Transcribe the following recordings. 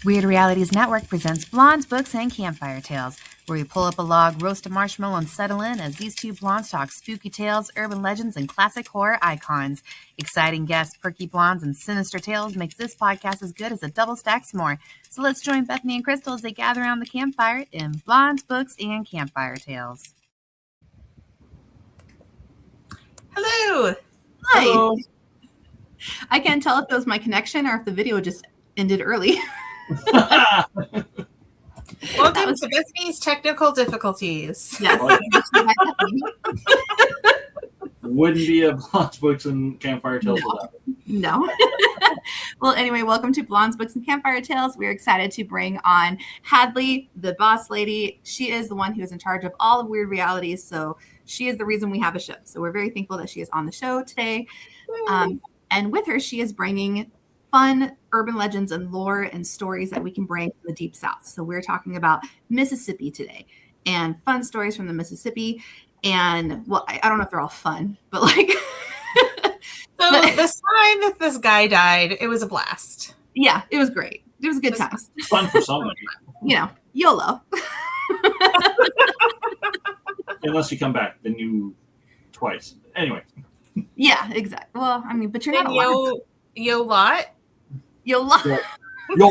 Weird Realities Network presents Blondes, Books, and Campfire Tales, where we pull up a log, roast a marshmallow, and settle in as these two blondes talk spooky tales, urban legends, and classic horror icons. Exciting guests, perky blondes, and sinister tales makes this podcast as good as a double stack s'more. So let's join Bethany and Crystal as they gather around the campfire in Blondes, Books, and Campfire Tales. Hello. Hi. Hello. I can't tell if it was my connection or if the video just ended early. Welcome to Bethany's technical difficulties. Yes. Wouldn't be a Blondes, Books, and Campfire Tales without it. No. Well, anyway, welcome to Blondes, Books, and Campfire Tales. We're excited to bring on Hadley, the boss lady. She is the one who is in charge of all of Weird Realities, so she is the reason we have a show. So we're very thankful that she is on the show today. And with her, she is bringing fun urban legends and lore and stories that we can bring from the Deep South. So we're talking about Mississippi today and fun stories from the Mississippi. And, well, I don't know if they're all fun, but like... So this time that this guy died, it was a blast. Yeah, it was great. It was a good time. Fun for somebody. You know, YOLO. Unless you come back, then you twice. Anyway. Yeah, exactly. Well, I mean, but you're not alive. Yo lot. YOLO. Yo.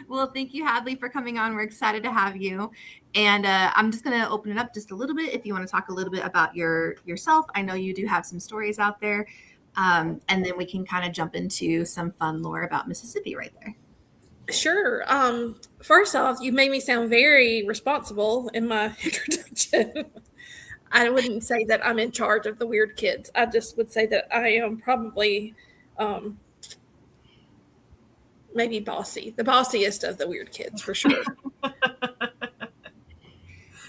Well, thank you, Hadley, for coming on. We're excited to have you. And I'm just going to open it up just a little bit if you want to talk a little bit about yourself. I know you do have some stories out there. And then we can kind of jump into some fun lore about Mississippi right there. Sure. First off, you made me sound very responsible in my introduction. I wouldn't say that I'm in charge of the weird kids. I just would say that I am probably maybe bossy, the bossiest of the weird kids for sure.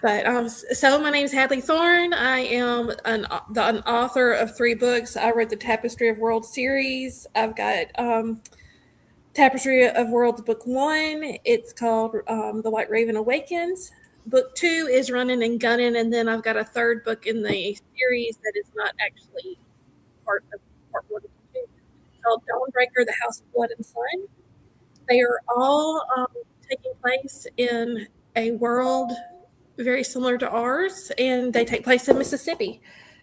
But so my name is Hadley Thorne. I am an author of 3 books. I wrote the Tapestry of Worlds series. I've got Tapestry of Worlds Book 1. It's called The White Raven Awakens. Book 2 is Running and Gunning, and then I've got a 3rd book in the series that is not actually part 1 and 2. It's called Dawnbreaker, The House of Blood and Sun. They are all taking place in a world very similar to ours, and they take place in Mississippi.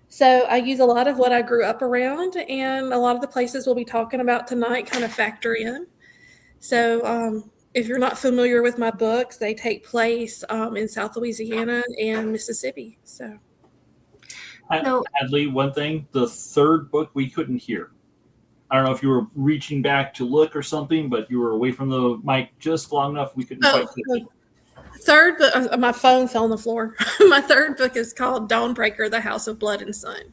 So I use a lot of what I grew up around, and a lot of the places we'll be talking about tonight kind of factor in. So if you're not familiar with my books, they take place in South Louisiana and Mississippi. So, Hadley, one thing, the 3rd book we couldn't hear. I don't know if you were reaching back to look or something, but you were away from the mic just long enough we couldn't quite hear it. 3rd book, my phone fell on the floor. My 3rd book is called Dawnbreaker, The House of Blood and Sun.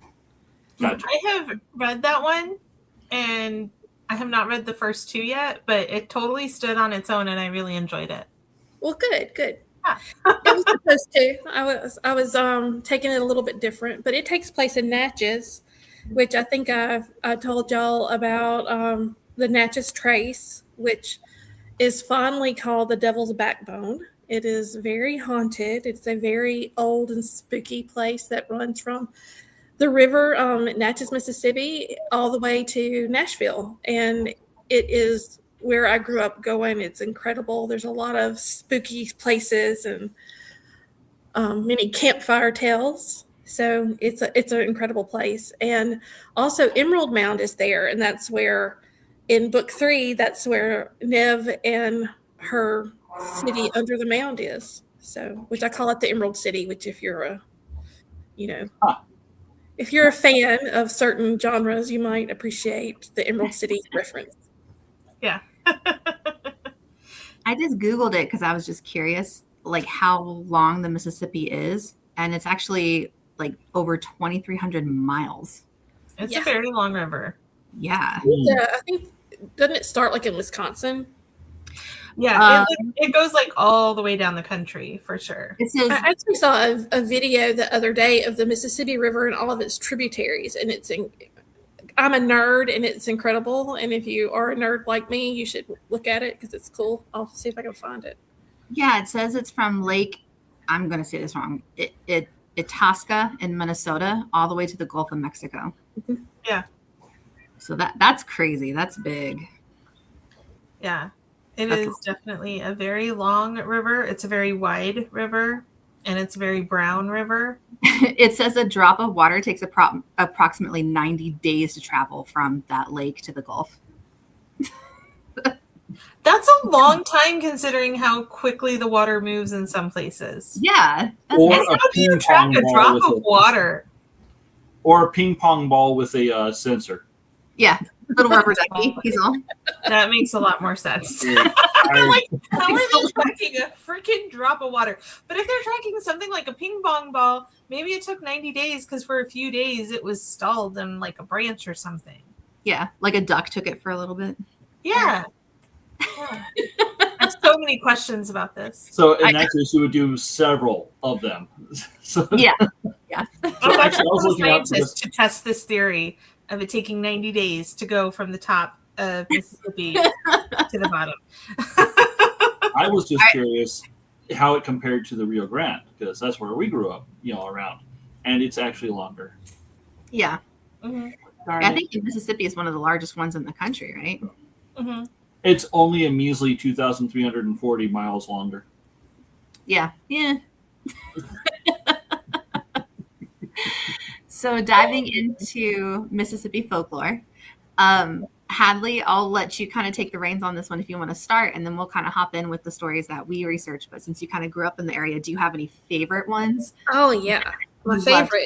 Gotcha. I have read that one, and I have not read the first 2 yet, but it totally stood on its own, and I really enjoyed it. Well, good. Yeah. It was supposed to. I was taking it a little bit different, but it takes place in Natchez, which I think I told y'all about the Natchez Trace, which is fondly called the Devil's Backbone. It is very haunted. It's a very old and spooky place that runs from the river, Natchez, Mississippi, all the way to Nashville. And it is where I grew up going. It's incredible. There's a lot of spooky places and many campfire tales. So it's an incredible place. And also Emerald Mound is there. And that's where, in book 3, that's where Nev and her city under the mound is. So, which I call it the Emerald City, which if you're if you're a fan of certain genres, you might appreciate the Emerald City reference. Yeah. I just Googled it because I was just curious, like how long the Mississippi is. And it's actually like over 2,300 miles. It's a very long river. Yeah. Yeah, I think, doesn't it start like in Wisconsin? Yeah, it goes like all the way down the country for sure. It says, I actually saw a video the other day of the Mississippi River and all of its tributaries, and I'm a nerd, and it's incredible. And if you are a nerd like me, you should look at it because it's cool. I'll see if I can find it. yeah, it says it's from Lake, I'm going to say this wrong, Itasca in Minnesota all the way to the Gulf of Mexico. Yeah. So that's crazy. That's big. Yeah, it is definitely a very long river. It's a very wide river, and it's a very brown river. It says a drop of water takes approximately 90 days to travel from that lake to the Gulf. That's a long time considering how quickly the water moves in some places. Yeah. Or How do you track a drop of water? Or a ping pong ball with a sensor. Yeah. Little rubber ducky. He's all. That makes a lot more sense. Yeah. Like, how are they tracking a freaking drop of water? But if they're tracking something like a ping pong ball, maybe it took 90 days because for a few days it was stalled in like a branch or something. Yeah. Like a duck took it for a little bit. Yeah. I have so many questions about this. So in that case, you would do several of them. So, Yeah. I'm actually I was a looking up scientist to test this theory of it taking 90 days to go from the top of Mississippi to the bottom. I was just curious how it compared to the Rio Grande, because that's where we grew up, around. And it's actually longer. Yeah. Mm-hmm. I think Mississippi is one of the largest ones in the country, right? Mm-hmm. It's only a measly 2,340 miles longer. Yeah. Yeah. So diving into Mississippi folklore, Hadley, I'll let you kind of take the reins on this one if you want to start, and then we'll kind of hop in with the stories that we researched. But since you kind of grew up in the area, do you have any favorite ones? Oh, yeah. My favorite.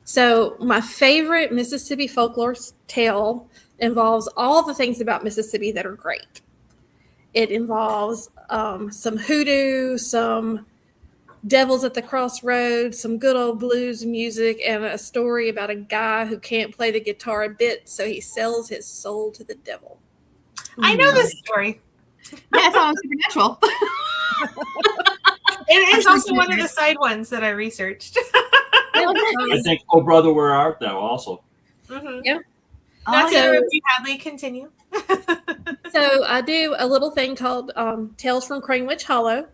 So my favorite Mississippi folklore tale involves all the things about Mississippi that are great. It involves some hoodoo, some devils at the crossroads, some good old blues music, and a story about a guy who can't play the guitar a bit, so he sells his soul to the devil. I know this story. Yeah, it's all Supernatural. It is also one of the side ones that I researched. I think Oh Brother, Where Art Thou also. Mm-hmm. Yeah. Not to interrupt you, Hadley. Continue. So I do a little thing called Tales from Cranewich Hollow,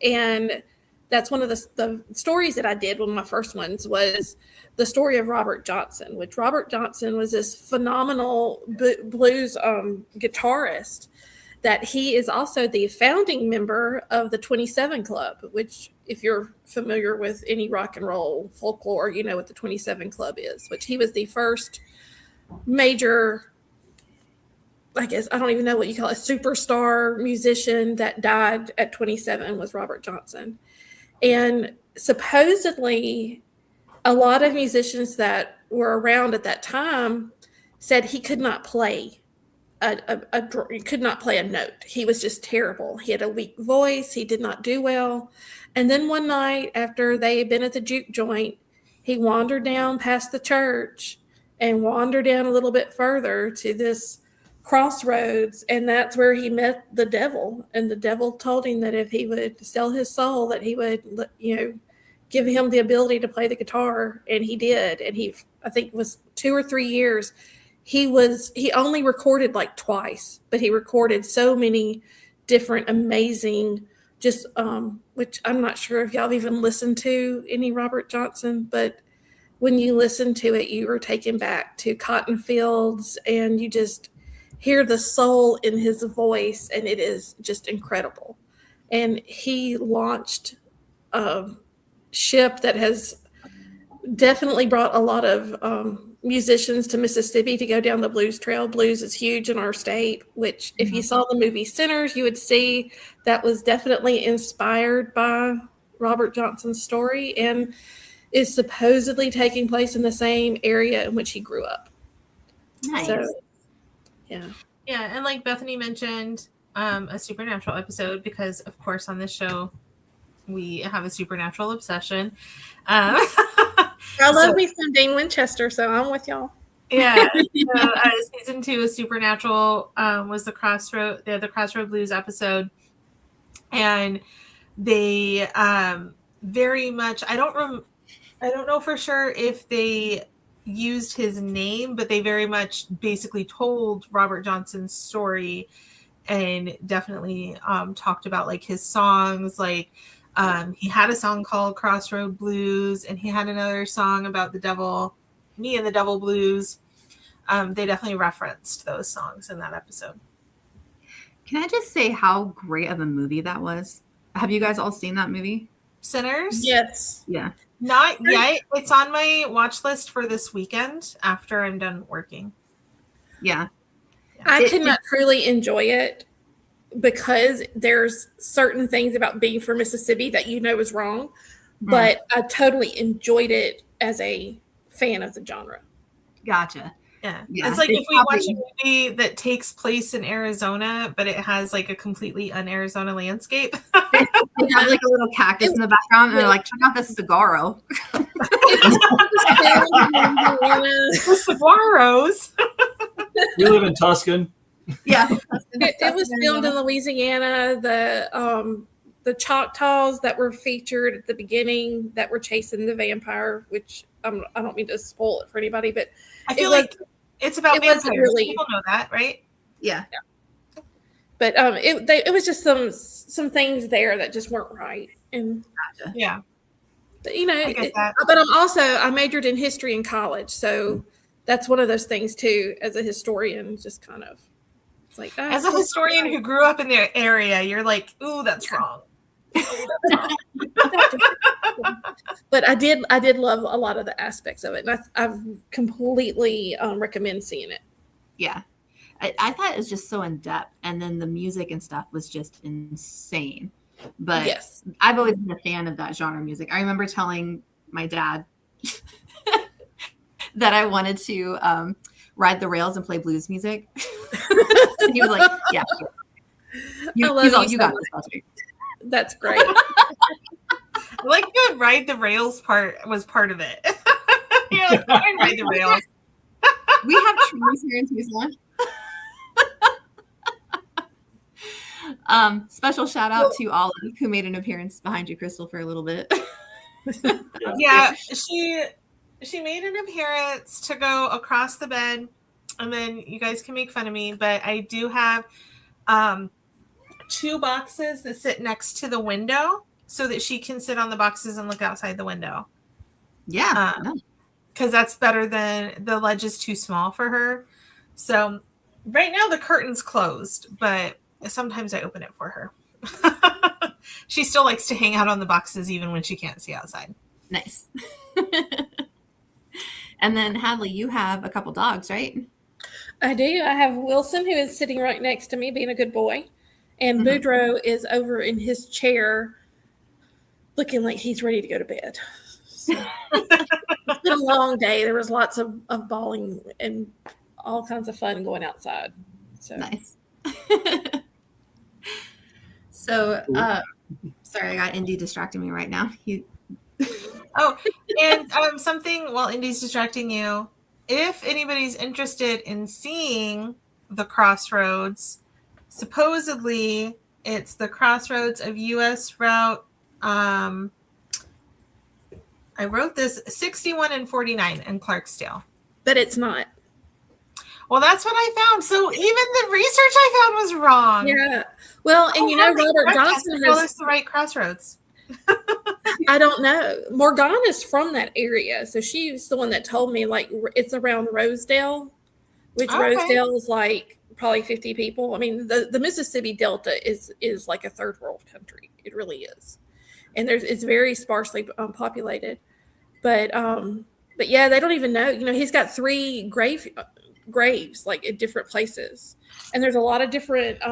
and that's one of the stories that I did. One of my first ones was the story of Robert Johnson, which Robert Johnson was this phenomenal blues guitarist that he is also the founding member of the 27 Club, which if you're familiar with any rock and roll folklore, you know what the 27 Club is, which he was the first major, I guess, I don't even know what you call it, superstar musician that died at 27 was Robert Johnson. And supposedly a lot of musicians that were around at that time said he could not play he could not play a note. He was just terrible. He had a weak voice. He did not do well. And then one night after they had been at the juke joint, he wandered down past the church and wandered down a little bit further to this crossroads, and that's where he met the devil. And the devil told him that if he would sell his soul, that he would, give him the ability to play the guitar. And he did. And he, I think it was 2 or 3 years. He only recorded like twice, but he recorded so many different amazing, just which I'm not sure if y'all even listened to any Robert Johnson, but when you listen to it, you are taken back to cotton fields, and you just hear the soul in his voice, and it is just incredible. And he launched a ship that has definitely brought a lot of musicians to Mississippi to go down the blues trail. Blues is huge in our state, which if you saw the movie Sinners, you would see that was definitely inspired by Robert Johnson's story and is supposedly taking place in the same area in which he grew up. Nice. So, yeah. Yeah, and like Bethany mentioned, a supernatural episode, because of course on this show we have a supernatural obsession. I love me some Dean Winchester, so I'm with y'all. Yeah. So, season 2 of Supernatural was the Crossroad Blues episode, and they very much. I don't know for sure if they used his name, but they very much basically told Robert Johnson's story, and definitely talked about like his songs, like. He had a song called Crossroad Blues, and he had another song about the devil, me and the devil blues. they definitely referenced those songs in that episode. Can I just say how great of a movie that was? Have you guys all seen that movie? Sinners? Yes. Yeah. Not yet. It's on my watch list for this weekend after I'm done working. Yeah. I could not truly enjoy it because there's certain things about being from Mississippi that is wrong, but I totally enjoyed it as a fan of the genre. Gotcha. Yeah. It's like if we watch a movie that takes place in Arizona, but it has like a completely un-Arizona landscape. They have like a little cactus in the background, and they're like, check out this saguaro. The saguaros. We live in Tuscan. Yeah. It was filmed in Louisiana. The Choctaws that were featured at the beginning that were chasing the vampire, which I don't mean to spoil it for anybody, but I feel like it's about vampires. Really, people know that, right? Yeah. But it was just some things there that just weren't right, and gotcha. Yeah. But, I get that. but I majored in history in college, so that's one of those things too. As a historian, just kind of it's like as a historian who grew up in the area, you're like, ooh, that's wrong. But I did love a lot of the aspects of it, and I completely recommend seeing it. Yeah, I thought it was just so in depth, and then the music and stuff was just insane. But yes, I've always been a fan of that genre of music. I remember telling my dad that I wanted to ride the rails and play blues music, and he was like, "Yeah, you got this." That's great. I like the ride the rails part was part of it. You're like, I can ride the rails. We have trees here in Tucson. Special shout out to Ollie, who made an appearance behind you, Crystal, for a little bit. Yeah, she made an appearance to go across the bed, and then you guys can make fun of me, but I do have 2 boxes that sit next to the window so that she can sit on the boxes and look outside the window. Yeah. Because that's better than the ledge is too small for her. So right now the curtain's closed, but sometimes I open it for her. She still likes to hang out on the boxes even when she can't see outside. Nice. And then Hadley, you have a couple dogs, right? I do. I have Wilson, who is sitting right next to me, being a good boy. And Boudreaux is over in his chair looking like he's ready to go to bed. So, it's been a long day. There was lots of bawling and all kinds of fun going outside. So nice. So, sorry, I got Indy distracting me right now. Oh, and something while Indy's distracting you, if anybody's interested in seeing the Crossroads, supposedly it's the crossroads of U.S. Route. I wrote this 61 and 49 in Clarksdale. But it's not. Well, that's what I found. So even the research I found was wrong. Yeah. Well, and Robert Johnson has the right crossroads. I don't know. Morgana's from that area, so she's the one that told me like it's around Rosedale, which Rosedale is like probably 50 people. I mean, the Mississippi Delta is like a third world country. It really is, and it's very sparsely populated. But yeah, they don't even know. He's got 3 graves like at different places, and there's a lot of different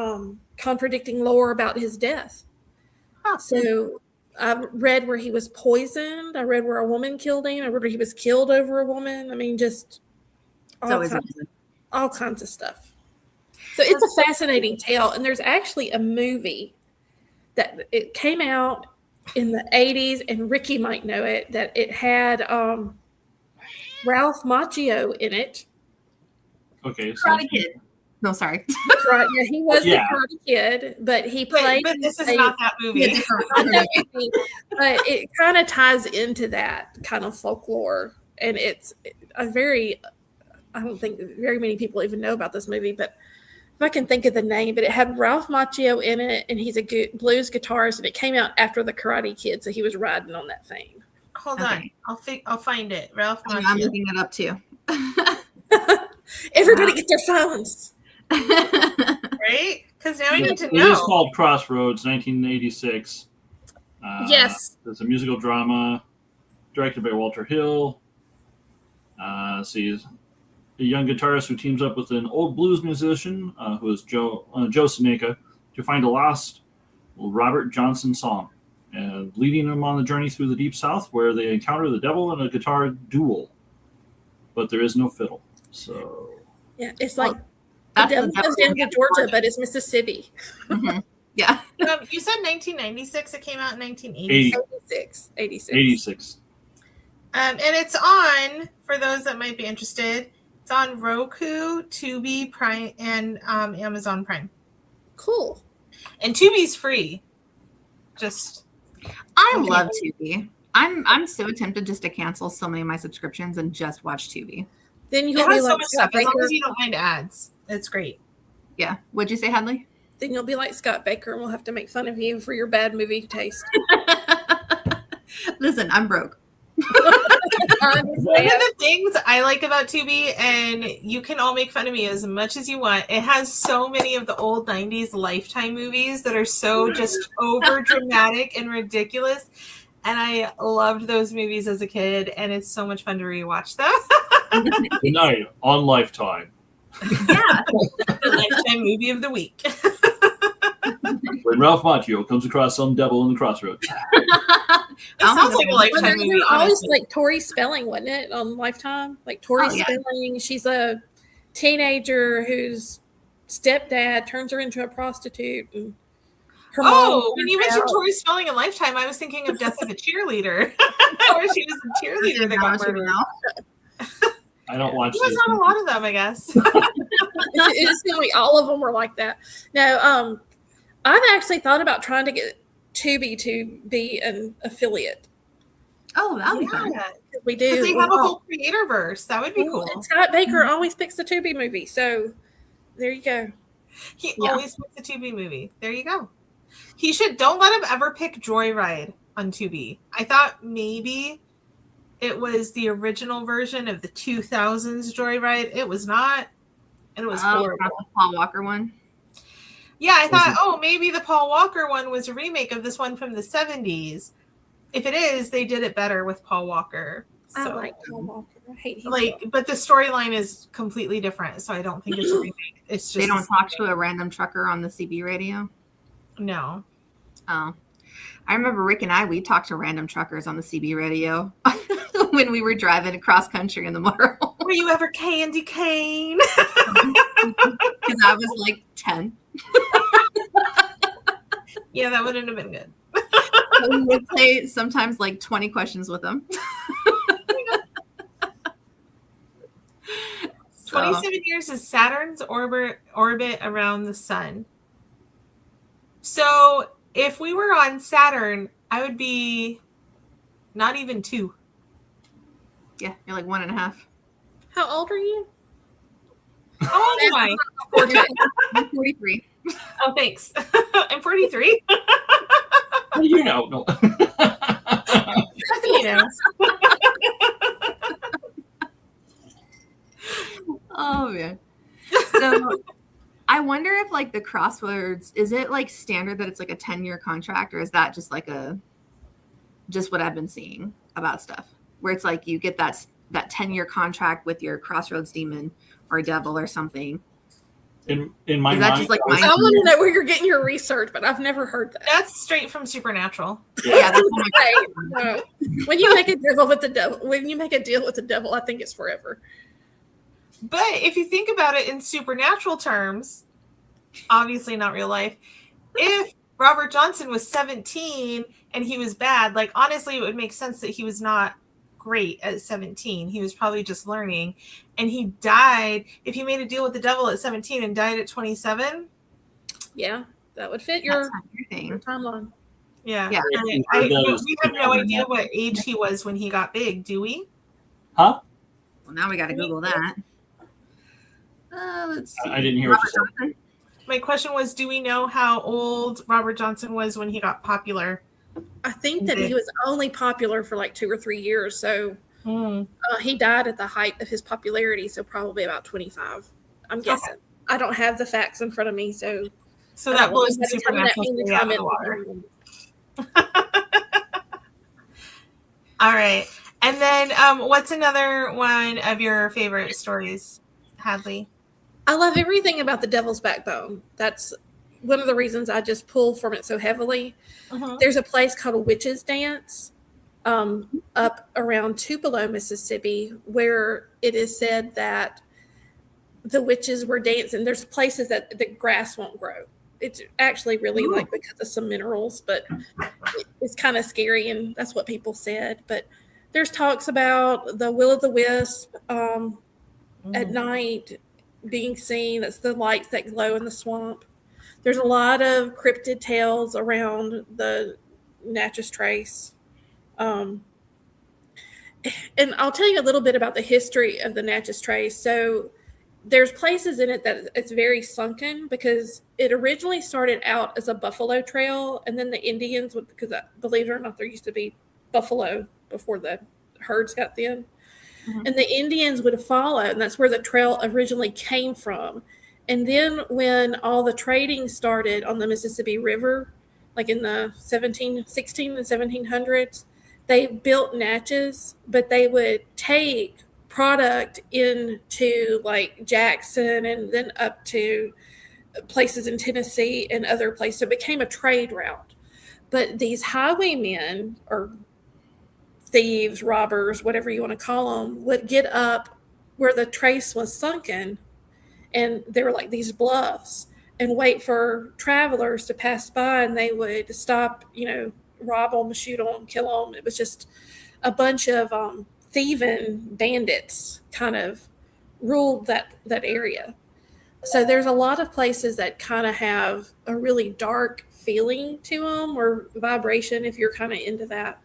contradicting lore about his death. So I read where he was poisoned. I read where a woman killed him. I read where he was killed over a woman. I mean, just all kinds of stuff. So it's a fascinating tale. And there's actually a movie that it came out in the 80s, and Ricky might know it, that it had Ralph Macchio in it. Okay. Karate Kid. No, sorry. Right, yeah, he was the Karate Kid, but he played. But this is not that movie. But it kind of ties into that kind of folklore, and it's a very. I don't think very many people even know about this movie, but if I can think of the name, but it had Ralph Macchio in it, and he's a blues guitarist, and it came out after the Karate Kid, so he was riding on that thing. Hold on, I'll find it. Ralph Macchio. I'm looking it up too. Everybody get their phones. Right? Because now we need to It know. is called Crossroads, 1986. Yes. It's a musical drama directed by Walter Hill. See, a young guitarist who teams up with an old blues musician who is Joe Seneca to find a lost Robert Johnson song, and leading them on the journey through the Deep South, where they encounter the devil in a guitar duel. But there is no fiddle. So Yeah, it's like That's the devil the goes down to Georgia, but it's Mississippi. Mhm. Yeah. You said 1996. It came out in 1986. 86. 86. And it's on, for those that might be interested, it's on Roku, Tubi, Prime, and Amazon Prime. Cool. And Tubi's free. Just I Okay. love Tubi. I'm so tempted just to cancel so many of my subscriptions and just watch Tubi. Then it you'll be has so like much Scott stuff. As long Baker. as you don't mind ads, it's great. Yeah. What'd you say, Hadley? Then you'll be like Scott Baker, and we'll have to make fun of you for your bad movie taste. Listen, I'm broke. One of the things I like about Tubi, and you can all make fun of me as much as you want, it has so many of the old 90s Lifetime movies that are so just over dramatic and ridiculous. And I loved those movies as a kid, and it's so much fun to rewatch them. Tonight on Lifetime. Yeah. The Lifetime movie of the week. When Ralph Macchio comes across some devil in the crossroads. It sounds like a Well, Lifetime there movie, was always honestly. like Tori Spelling, wasn't it, on Lifetime? Like Tori Oh, yeah. Spelling, she's a teenager whose stepdad turns her into a prostitute. And her mom Oh, when you turns mentioned out- Tori Spelling in Lifetime, I was thinking of Death of a Cheerleader, where she was a cheerleader that got murdered. I don't watch There was this. not a lot of them, I guess. it just seemed like all of them were like that. No, I've actually thought about trying to get Tubi to be an affiliate. Oh, that'll be fun. Yeah, We because do. they have a whole creator verse. That would be Well, cool. and Scott Baker always picks the Tubi movie, so there you go. He Yeah. always picks a Tubi movie. There you go. He should. Don't let him ever pick Joyride on Tubi. I thought maybe it was the original version of the 2000s Joyride. It was not, and it was Oh, horrible. not the Paul Walker one. Yeah, I thought, it- oh, maybe the Paul Walker one was a remake of this one from the 70s. If it is, they did it better with Paul Walker. I So, like Paul Walker. I hate his but the storyline is completely different, so I don't think it's a remake. It's just They don't talk to a random trucker on the CB radio. no. Oh, I remember Rick and we talked to random truckers on the CB radio when we were driving across country in the motorhome. Were you ever Candy Cane? Because I was like 10. Yeah, that wouldn't have been good. So we would play sometimes like 20 questions with them. So, 27 years is Saturn's orbit around the sun. So if we were on Saturn, I would be not even 2. yeah, you're like 1.5. How old are you? How old am I? I'm 43. Oh, thanks. I'm 43. You know, no. You know. Oh man. So I wonder if like the Crossroads, is it like standard that it's like a 10-year contract, or is that just like just what I've been seeing about stuff where it's like you get that 10-year contract with your Crossroads demon or devil or something? In my Is that mind, just like I was- I want to know where you're getting your research, but I've never heard that. That's straight from Supernatural. Yeah, that's what Right. No. When you make a deal with the devil, I think it's forever. But if you think about it in supernatural terms, obviously not real life, if Robert Johnson was 17 and he was bad, like honestly, it would make sense that he was not great at 17. He was probably just learning. And he died. If he made a deal with the devil at 17 and died at 27, Yeah, that would fit that's your not your thing. timeline. yeah. Yeah. We have no idea what age he was when he got big, do we? Huh? Well, now we got to Google that. Let's see. I didn't hear what Robert you said. Johnson? My question was, do we know how old Robert Johnson was when he got popular? I think that he was only popular for like 2 or 3 years. So he died at the height of his popularity. So probably about 25. I'm guessing. I don't have the facts in front of me, so that blows the anybody coming at supernatural me in the thing out of the comment water. All right. And then what's another one of your favorite stories, Hadley? I love everything about the Devil's Backbone. That's one of the reasons I just pull from it so heavily. There's a place called Witches Dance up around Tupelo, Mississippi, where it is said that the witches were dancing. There's places that the grass won't grow. It's actually really like because of some minerals, but it's kind of scary, and that's what people said. But there's talks about the will-o'-the-wisp at night being seen. That's the lights that glow in the swamp. There's a lot of cryptid tales around the Natchez Trace. And I'll tell you a little bit about the history of the Natchez Trace. So there's places in it that it's very sunken because it originally started out as a buffalo trail, and then the Indians, because believe it or not, there used to be buffalo before the herds got thin. And the Indians would follow, and that's where the trail originally came from. And then when all the trading started on the Mississippi River, like in the 16 and 1700s, they built Natchez, but they would take product into like Jackson and then up to places in Tennessee and other places. It became a trade route. But these highwaymen or thieves, robbers, whatever you want to call them, would get up where the trace was sunken, and they were like these bluffs, and wait for travelers to pass by, and they would stop, rob them, shoot them, kill them. It was just a bunch of thieving bandits kind of ruled that area. So there's a lot of places that kind of have a really dark feeling to them or vibration if you're kind of into that.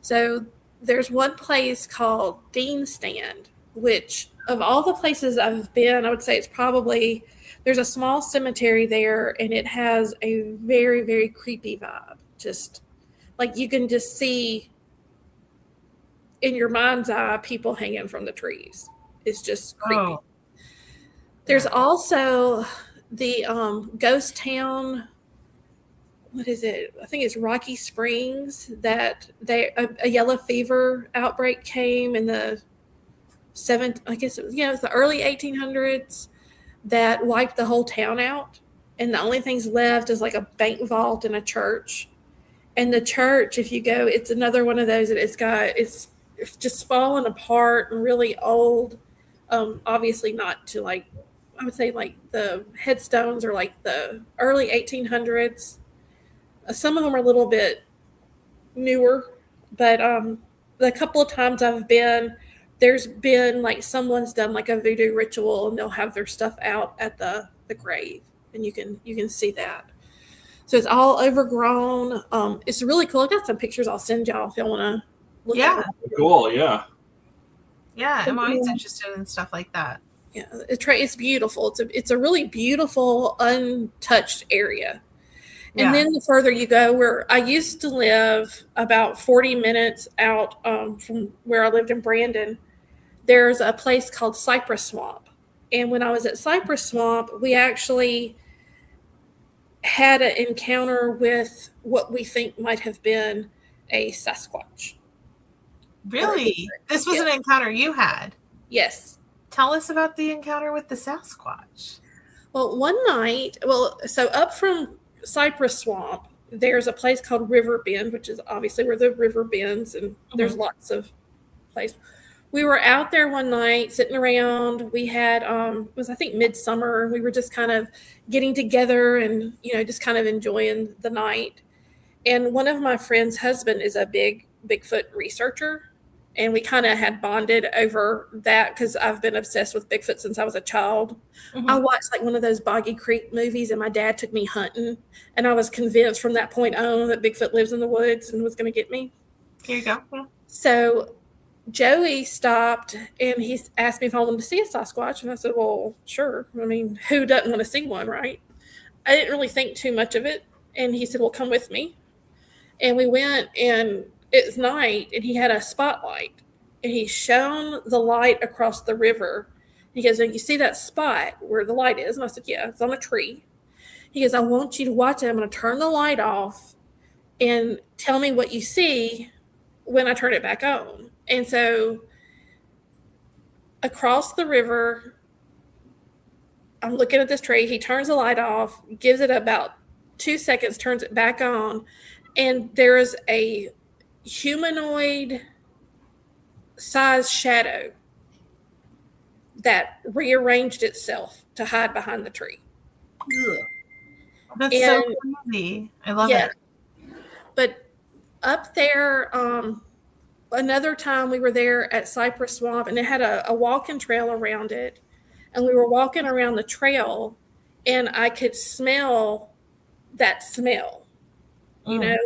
So there's one place called Dean Stand, which of all the places I've been, I would say it's probably, there's a small cemetery there, and it has a very, very creepy vibe. Just like you can just see in your mind's eye people hanging from the trees. It's just creepy. There's also the ghost town. What is it? I think it's Rocky Springs, that a yellow fever outbreak came in the the early 1800s that wiped the whole town out. And the only things left is like a bank vault and a church. And the church, if you go, it's another one of those that it's just fallen apart and really old. Obviously not to I would say the headstones are like the early 1800s. Some of them are a little bit newer, but the couple of times I've been, there's been someone's done a voodoo ritual, and they'll have their stuff out at the grave, and you can see that. So it's all overgrown. It's really cool. I got some pictures I'll send y'all if y'all want to look at it. Cool, yeah. Yeah, I'm always interested in stuff like that. Yeah, it's beautiful. It's a really beautiful, untouched area. And then the further you go, where I used to live about 40 minutes out from where I lived in Brandon, there's a place called Cypress Swamp. And when I was at Cypress Swamp, we actually had an encounter with what we think might have been a Sasquatch. Really? This was an encounter you had? Yes. Tell us about the encounter with the Sasquatch. Well, one night, so up from Cypress Swamp, there's a place called River Bend, which is obviously where the river bends, and there's lots of places. We were out there one night sitting around. We had it was, I think, midsummer. We were just kind of getting together and just kind of enjoying the night. And one of my friend's husband is a big Bigfoot researcher, and we kind of had bonded over that because I've been obsessed with Bigfoot since I was a child. I watched one of those Boggy Creek movies, and my dad took me hunting, and I was convinced from that point on that Bigfoot lives in the woods and was going to get me. Here you go. Yeah. So Joey stopped, and he asked me if I wanted to see a Sasquatch, and I said, well, sure. I mean, who doesn't want to see one, right? I didn't really think too much of it, and he said, well, come with me. And we went, and it's night, and he had a spotlight, and he shone the light across the river, He goes, "You see that spot where the light is?" And I said, "Yeah, it's on a tree." He goes, "I want you to watch it. I'm going to turn the light off and tell me what you see when I turn it back on." And so across the river, I'm looking at this tree. He turns the light off, gives it about 2 seconds, turns it back on, and there is a humanoid size shadow that rearranged itself to hide behind the tree. That's so crazy. I love it. But up there, another time we were there at Cypress Swamp, and it had a walking trail around it. And we were walking around the trail, and I could smell that smell, you know?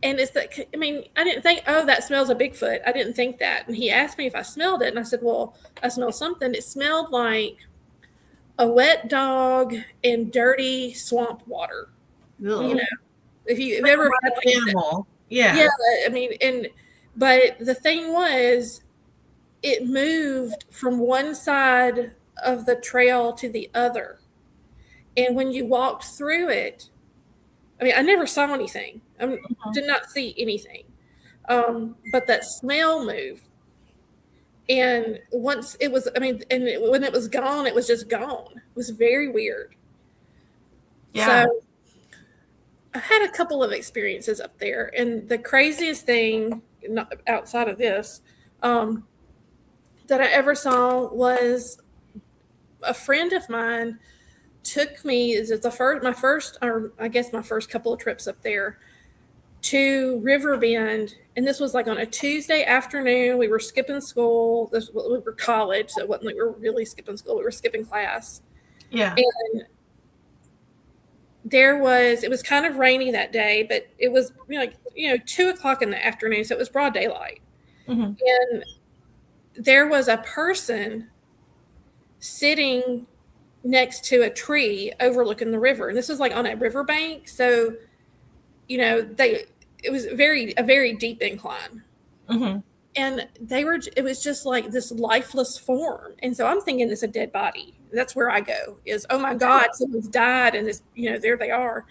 And it's that, I mean, I didn't think, oh, that smells a Bigfoot. I didn't think that. And he asked me if I smelled it. And I said, well, I smell something. It smelled like a wet dog and dirty swamp water. Ugh. You know, if you've ever had an animal. Yeah. I mean, but the thing was, it moved from one side of the trail to the other. And when you walked through it, I mean, I never saw anything. I did not see anything. But that smell moved. And once it was, when it was gone, it was just gone. It was very weird. Yeah. So I had a couple of experiences up there. And the craziest thing, outside of this, that I ever saw was a friend of mine took me, my first couple of trips up there to Riverbend. And this was like on a Tuesday afternoon. We were skipping school. We were college, so it wasn't like we were really skipping school. We were skipping class. Yeah. And it was kind of rainy that day, but it was 2:00 in the afternoon. So it was broad daylight. Mm-hmm. And there was a person sitting next to a tree overlooking the river. And this was like on a riverbank. So, it was a very deep incline. Mm-hmm. And it was just like this lifeless form. And so I'm thinking it's a dead body. That's where I go is, oh my God, someone's died. And this, there they are.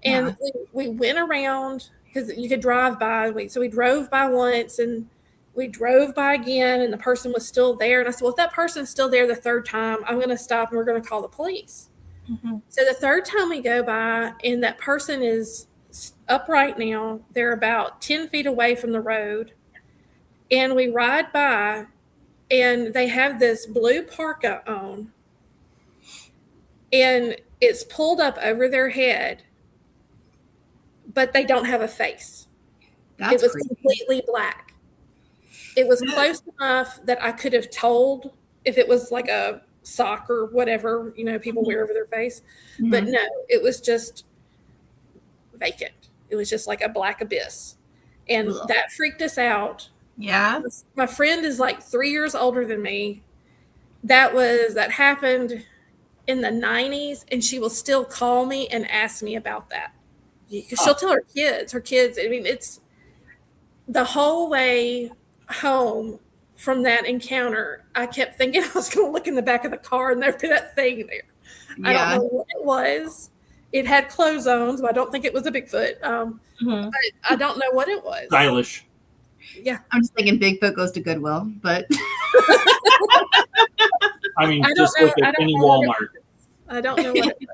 And we went around because you could drive by. So we drove by once and we drove by again, and the person was still there. And I said, well, if that person's still there the third time, I'm going to stop and we're going to call the police. Mm-hmm. So the third time we go by, and that person is upright now. They're about 10 feet away from the road. And we ride by, and they have this blue parka on. And it's pulled up over their head, but they don't have a face. It was creepy. Completely black. It was close enough that I could have told if it was like a sock or whatever, people wear over their face. Mm-hmm. But no, it was just vacant. It was just like a black abyss. And that freaked us out. Yeah. My friend is like 3 years older than me. That happened in the 90s, and she will still call me and ask me about that. Because she'll tell her kids. I mean, it's the whole way home from that encounter. I kept thinking I was going to look in the back of the car and there'd be that thing there. Yeah. I don't know what it was. It had clothes on, so I don't think it was a Bigfoot. But I don't know what it was. Stylish. Yeah. I'm just thinking Bigfoot goes to Goodwill, but I mean, just look at any Walmart. I don't know what it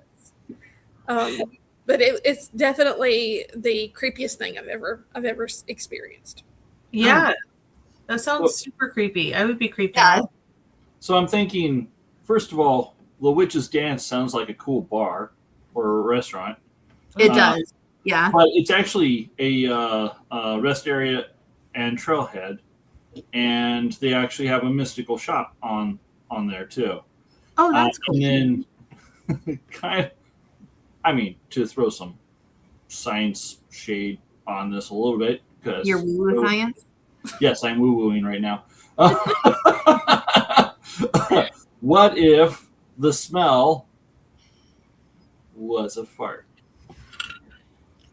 was. But it's definitely the creepiest thing I've ever experienced. Yeah. That sounds super creepy. I would be creeped Yeah. out. So I'm thinking, first of all, The Witch's Dance sounds like a cool bar or a restaurant. It does. Yeah. But it's actually a rest area and trailhead, and they actually have a mystical shop on there too. Oh, that's cool. And then, to throw some science shade on this a little bit, because you're woo science. Yes, I'm woo-wooing right now. What if the smell was a fart?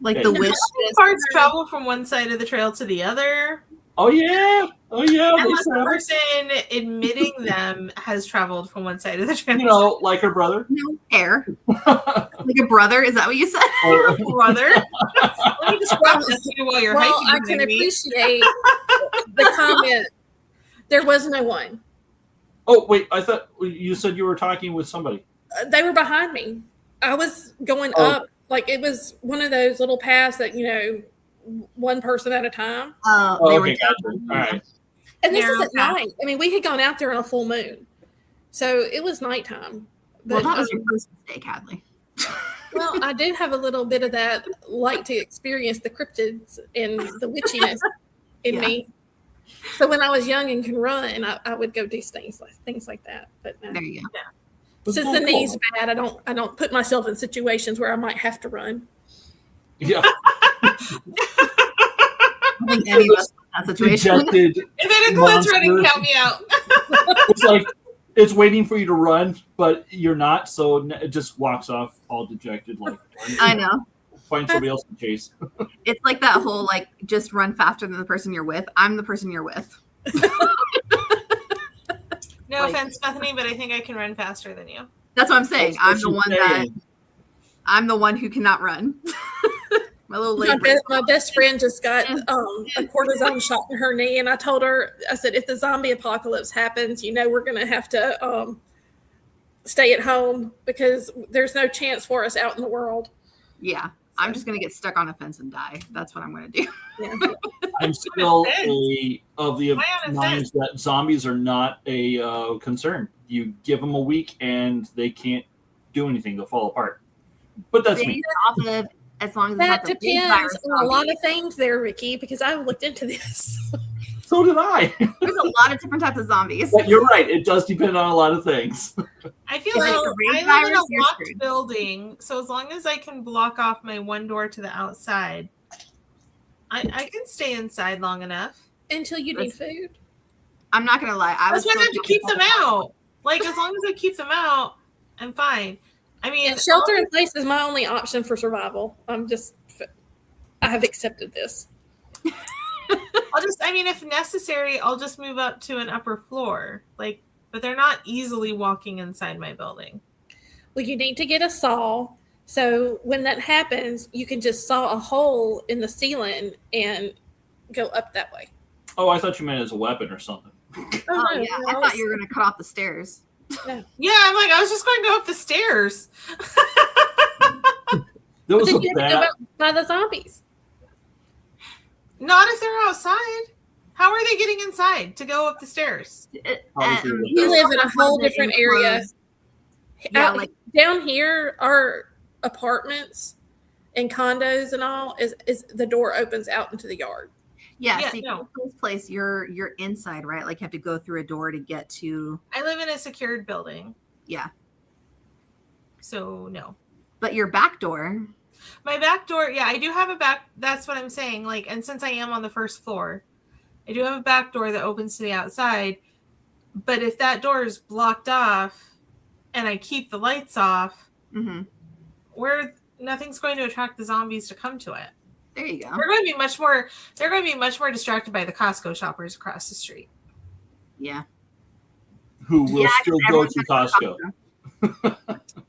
Like the witch. Parts travel from one side of the trail to the other. Oh yeah. Unless the person admitting them has traveled from one side of the transit. Like her brother. No air. Like a brother? Is that what you said? Brother. Let me describe this to you while you're hiking. I can appreciate the comment. There was no one. Oh wait, I thought you said you were talking with somebody. They were behind me. I was going up, like it was one of those little paths that one person at a time. Okay, gotcha. All right. And this is at night. I mean, we had gone out there on a full moon, so it was nighttime. But, that was your first mistake, Hadley. Well, I do have a little bit of that, like to experience the cryptids and the witchiness in me. So when I was young and can run, I would go do things like that. But there you go. Yeah. Since the knee's bad, I don't put myself in situations where I might have to run. Yeah. I think any of us in that situation. If it includes running, count me out. It's like it's waiting for you to run, but you're not, so it just walks off all dejected. Like I know. Find somebody else to chase. It's like that whole just run faster than the person you're with. I'm the person you're with. No offense, Bethany, but I think I can run faster than you. That's what I'm saying. I'm the one who cannot run. My little leg. My best friend just got a cortisone shot in her knee, and I told her, I said, if the zombie apocalypse happens, we're going to have to stay at home because there's no chance for us out in the world. Yeah. I'm just going to get stuck on a fence and die. That's what I'm going to do. Yeah. I'm still of the minds that zombies are not a concern. You give them a week and they can't do anything. They'll fall apart. But that's me. As long as that depends on a lot of things there, Ricky, because I've looked into this. So did I. There's a lot of different types of zombies. But you're right. It does depend on a lot of things. I feel like I live in a locked building, so as long as I can block off my one door to the outside, I can stay inside long enough. Until you need food. I'm not going to lie. I have to keep them out. Like, as long as I keep them out, I'm fine. I mean, shelter in place is my only option for survival. I have accepted this. If necessary, I'll just move up to an upper floor. But they're not easily walking inside my building. Well, you need to get a saw. So when that happens, you can just saw a hole in the ceiling and go up that way. Oh, I thought you meant as a weapon or something. Oh yeah. I thought you were going to cut off the stairs. Yeah, I'm like, I was just going to go up the stairs. There was you have to go by the zombies. Not if they're outside. How are they getting inside to go up the stairs? You live in a whole different area. Yeah, down here, our apartments and condos and all is the door opens out into the yard. Yeah, this place, you're inside, right? Like you have to go through a door to get to. I live in a secured building. Yeah. So no. But your back door. My back door, I do have a back. That's what I'm saying. And since I am on the first floor, I do have a back door that opens to the outside. But if that door is blocked off, and I keep the lights off, nothing's going to attract the zombies to come to it. There you go. They're going to be much more distracted by the Costco shoppers across the street. Yeah. Who will still go to Costco.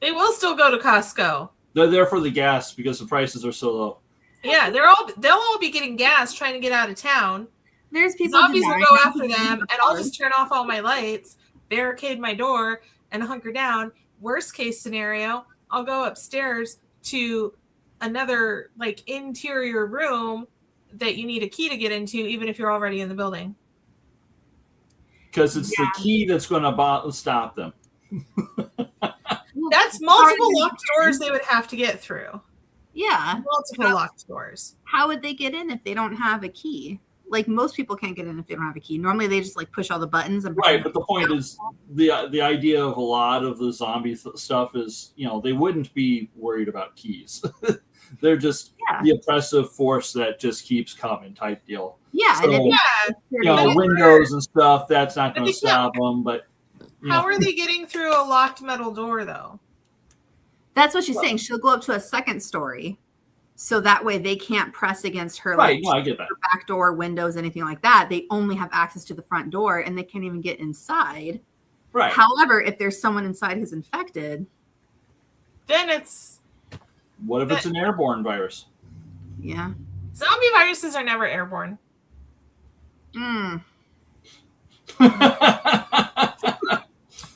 They will still go to Costco. They're there for the gas because the prices are so low. Yeah, they'll all be getting gas trying to get out of town. There's people. Zombies will go after them, and I'll just turn off all my lights, barricade my door, and hunker down. Worst case scenario, I'll go upstairs to another interior room that you need a key to get into, even if you're already in the building. Because it's the key that's going to stop them. That's multiple locked doors they would have to get through. Yeah. Multiple locked doors. How would they get in if they don't have a key? Most people can't get in if they don't have a key. Normally they just push all the buttons. Right, but the point is the idea of a lot of the zombie stuff is, they wouldn't be worried about keys. They're just the oppressive force that just keeps coming type deal. Yeah. So, windows and stuff, that's not going to stop them. But how are they getting through a locked metal door, though? That's what she's saying. She'll go up to a second story. So that way they can't press against her Right. like No, I get that. her back door, windows, anything like that. They only have access to the front door and they can't even get inside. Right. However, if there's someone inside who's infected, Then it's What if it's an airborne virus? yeah. zombie viruses are never airborne.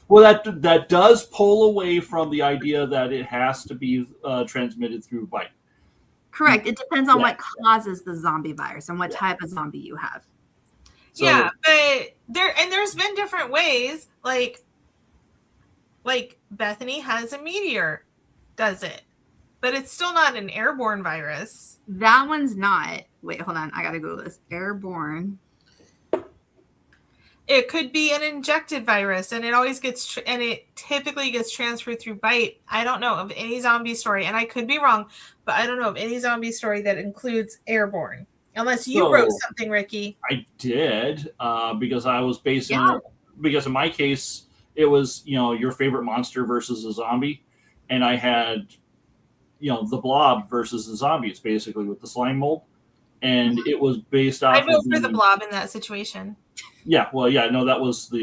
Well, that does pull away from the idea that it has to be transmitted through bite. Correct. It depends on Yeah. what causes the zombie virus and what type of zombie you have. So, Yeah, but there's been different ways. Like Bethany has a meteor, does it? But it's still not an airborne virus. That one's not. Wait, hold on. I gotta Google this. Airborne. It could be an injected virus, and it typically gets transferred through bite. I don't know of any zombie story, and I could be wrong, but I don't know of any zombie story that includes airborne. Unless you wrote something, Ricky. I did because I was basing it, because in my case it was your favorite monster versus a zombie, and I had the blob versus the zombies basically with the slime mold, and it was based off. I vote for the blob in that situation. Yeah, well, yeah, no, that was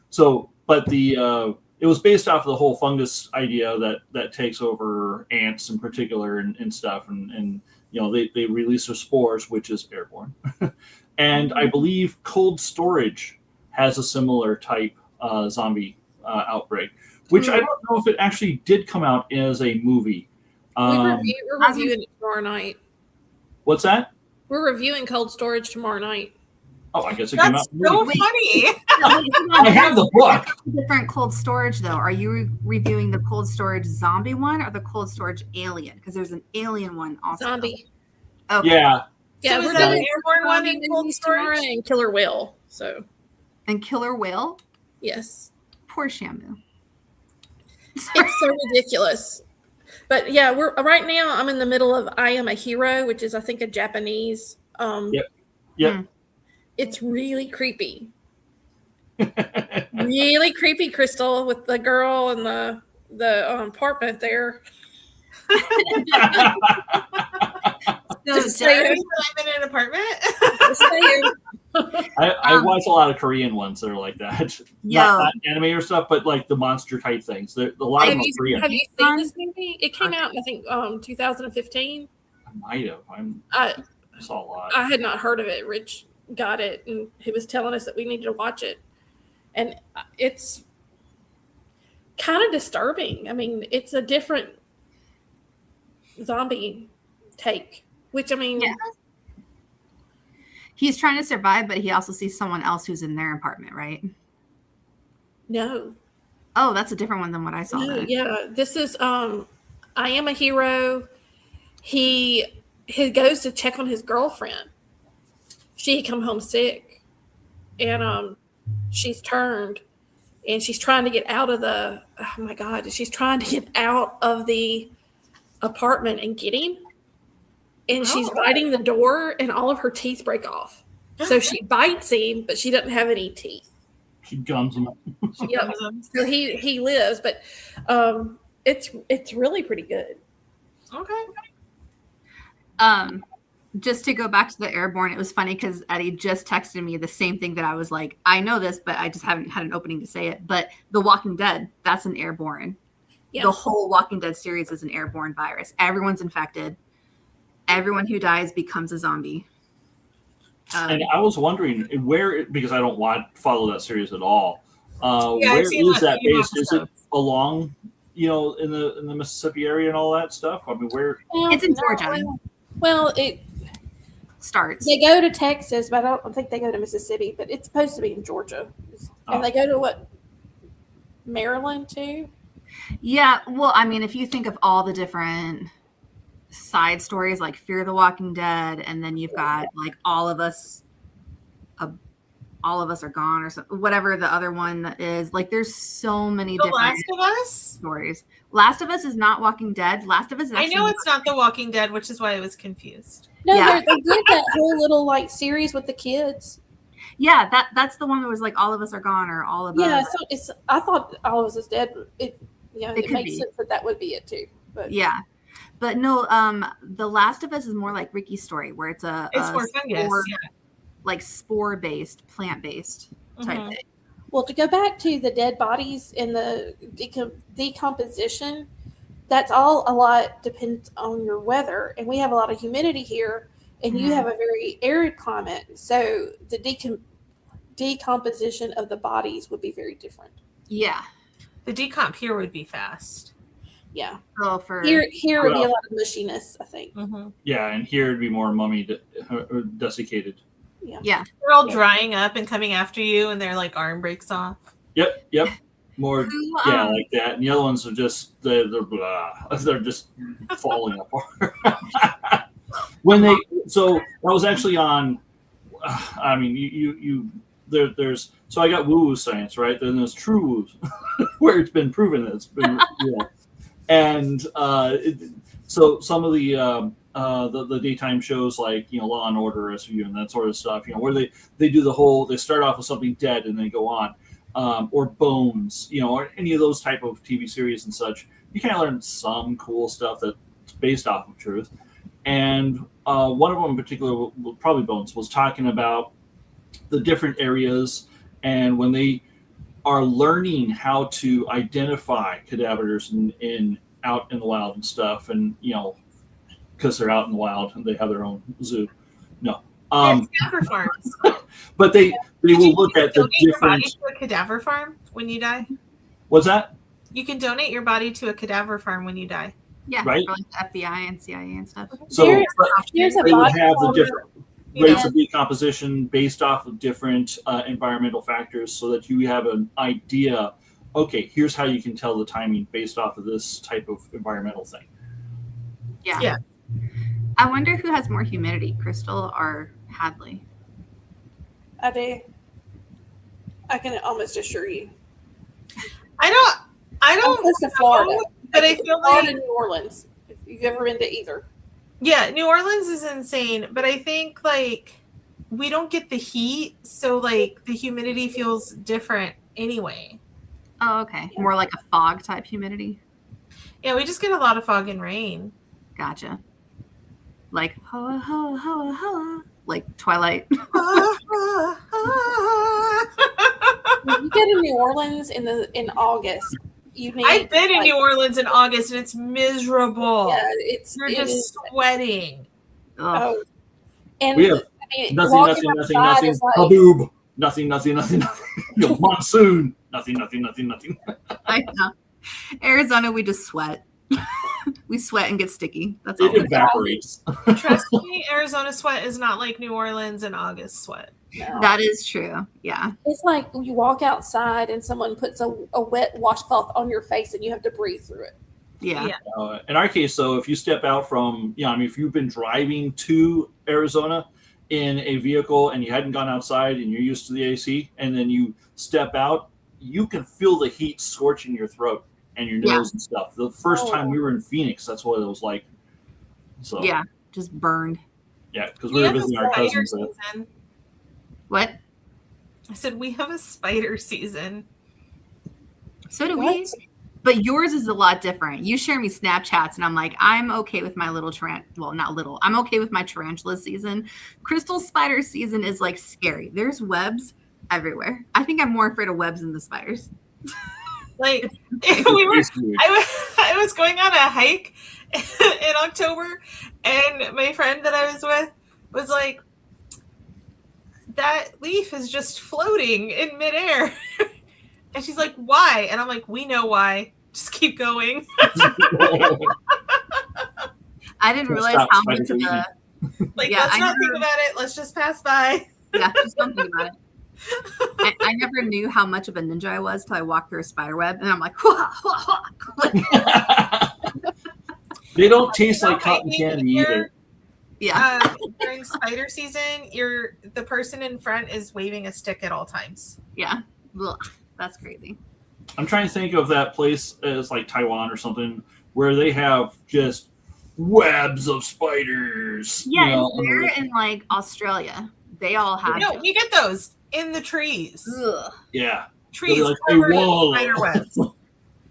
So, but it was based off of the whole fungus idea that takes over ants in particular and stuff, and they release their spores, which is airborne, and I believe cold storage has a similar type zombie outbreak, which I don't know if it actually did come out as a movie. We're reviewing it tomorrow night. What's that? We're reviewing Cold Storage tomorrow night. Oh, I guess it came out. That's so funny. I have the book. Different cold storage, though. Are you reviewing the cold storage zombie one or the cold storage alien? Because there's an alien one also. Zombie. Okay. Yeah. Yeah, So we're is that doing an airborne one in cold tomorrow storage? and Killer Whale. So And killer whale? yes, Poor Shamu. it's so ridiculous. But yeah, we're right now. I'm in the middle of I Am a Hero, which is I think a Japanese. Yep. It's really creepy. Really creepy, Crystal, with the girl and the apartment there. Just saying. I'm in an apartment. Just saying. I watch a lot of Korean ones that are like that. Not anime or stuff, but like the monster type things. A lot of them are Korean. Have you seen this movie? It came out, I think, 2015. I might have. I saw a lot. I had not heard of it. Rich got it, and he was telling us that we needed to watch it. And it's kind of disturbing. I mean, it's a different zombie take, which, I mean... Yeah. He's trying to survive, but he also sees someone else who's in their apartment, right? No. Oh, that's a different one than what I saw. No, yeah, this is I Am a Hero. He goes to check on his girlfriend. She had come home sick, and she's turned, and she's trying to get out of the. Oh my God! She's trying to get out of the apartment and get him, and she's biting the door, and all of her teeth break off. So she bites him, but she doesn't have any teeth. She gums him. Yep. So he lives, but it's really pretty good. Okay. Just to go back to the airborne, it was funny because Eddie just texted me the same thing that I was like, I know this, but I just haven't had an opening to say it. But The Walking Dead, that's an airborne. Yeah. The whole Walking Dead series is an airborne virus. Everyone's infected. Everyone who dies becomes a zombie. And I was wondering where, because I don't follow that series at all. Where is that based? Is it along, in the Mississippi area and all that stuff? I mean, where? It's in Georgia. Well, it starts. They go to Texas, but I don't think they go to Mississippi. But it's supposed to be in Georgia, and they go to Maryland too. Yeah, well, I mean, if you think of all the different side stories, like Fear the Walking Dead, and then you've got like All of Us Are Gone, or whatever the other one is. Like, there's so many different Last of Us stories. Last of Us is not Walking Dead. Last of Us is I know it's not The Walking Dead, which is why I was confused. No, they did that whole little series with the kids. Yeah, that's the one that was like All of Us Are Gone or All of Us. Yeah, so I thought All of Us is Dead. It makes be. sense that would be it too. But yeah, But no, The Last of Us is more like Ricky's story, where it's It's more fungus. spore, Yeah. like spore-based, plant-based type Mhm. thing. Well, to go back to the dead bodies and the decomposition, that's all a lot depends on your weather. And we have a lot of humidity here, and you Mhm. have a very arid climate. So the decomposition of the bodies would be very different. Yeah. The decomp here would be fast. Yeah. So for Here would be a Well- lot of mushiness, I think. Mm-hmm. Yeah, and here it'd be more mummy or desiccated. yeah, They're all Yeah. drying up and coming after you, and their like arm breaks off. Yep. More, Who, yeah, like that. And the other ones are just they're blah. They're just falling apart. So that was actually on. I mean, you there's so I got woo-woo science, right? Then there's true woo, where it's been proven that it's been real. And so some of the daytime shows like Law and Order, SVU, and that sort of stuff, where they do they start off with something dead and they go on, or Bones, or any of those type of TV series and such. You kind of learn some cool stuff that's based off of truth. And one of them in particular, probably Bones, was talking about the different areas and when they are learning how to identify cadavers in out in the wild and stuff, and because they're out in the wild and they have their own zoo. No, It's cadaver farms. but they will look at the Donate your body different. to a cadaver farm when you die. What's that? You can donate your body to a cadaver farm when you die. yeah, Right. for like the FBI and CIA and stuff. So Here's a they would body have the farmer. different rates of decomposition based off of different environmental factors, so that you have an idea. Okay, here's how you can tell the timing based off of this type of environmental thing. Yeah. Yeah. I wonder who has more humidity, Crystal or Hadley? I do. I can almost assure you. I I'm don't close to Florida. but I feel Florida, like New Orleans. If you've ever been to either. yeah, New Orleans is insane, but I think like we don't get the heat, so like the humidity feels different anyway. Oh, okay. More like a fog type humidity. Yeah, we just get a lot of fog and rain. Gotcha. Like hoa hoa hoa hoa, like Twilight. When you get to New Orleans in August, you need. I've been in like, New Orleans in August and it's miserable. Yeah, You're it just is- sweating. Ugh. Oh, and We have I mean, Nothing, walking outside is like- Haboob. Nothing. Monsoon. Nothing. I know. Arizona, we just sweat. We sweat and get sticky. That's all. It evaporates. Trust me, Arizona sweat is not like New Orleans in August sweat. No. That is true. Yeah. It's like when you walk outside and someone puts a wet washcloth on your face and you have to breathe through it. Yeah. Yeah. In our case, though, if you step out from, if you've been driving to Arizona in a vehicle and you hadn't gone outside and you're used to the AC, and then you step out, you can feel the heat scorching your throat and your nose and stuff. The first time we were in Phoenix, that's what it was like. So Yeah. Just burned. yeah, because we were visiting our spider cousins. season. What? I said we have a spider season. So do What? we. But yours is a lot different. You share me Snapchats, and I'm like, I'm okay with my little well, not little. I'm okay with my tarantula season. Crystal spider season is like scary. There's webs everywhere. I think I'm more afraid of webs than the spiders. Like It's weird. I was going on a hike in October, and my friend that I was with was like, that leaf is just floating in midair. And she's like, why? And I'm like, we know why. Just keep going. I didn't realize Stop, how spiders much of are the Like, Yeah, let's I not never- think about it. Let's just pass by. yeah, just don't think about it. I never knew how much of a ninja I was till I walked through a spider web, and I'm like, "Hua, hua, hua." They don't taste like I cotton think candy you're- either. Yeah, During spider season, the person in front is waving a stick at all times. yeah. Ugh, that's crazy. I'm trying to think of that place as like Taiwan or something where they have just webs of spiders. Yeah, you know, and they're in like Australia. They all have. No, you get those in the trees. Ugh. yeah. Trees They're like, "Hey, covered in whoa." spider webs.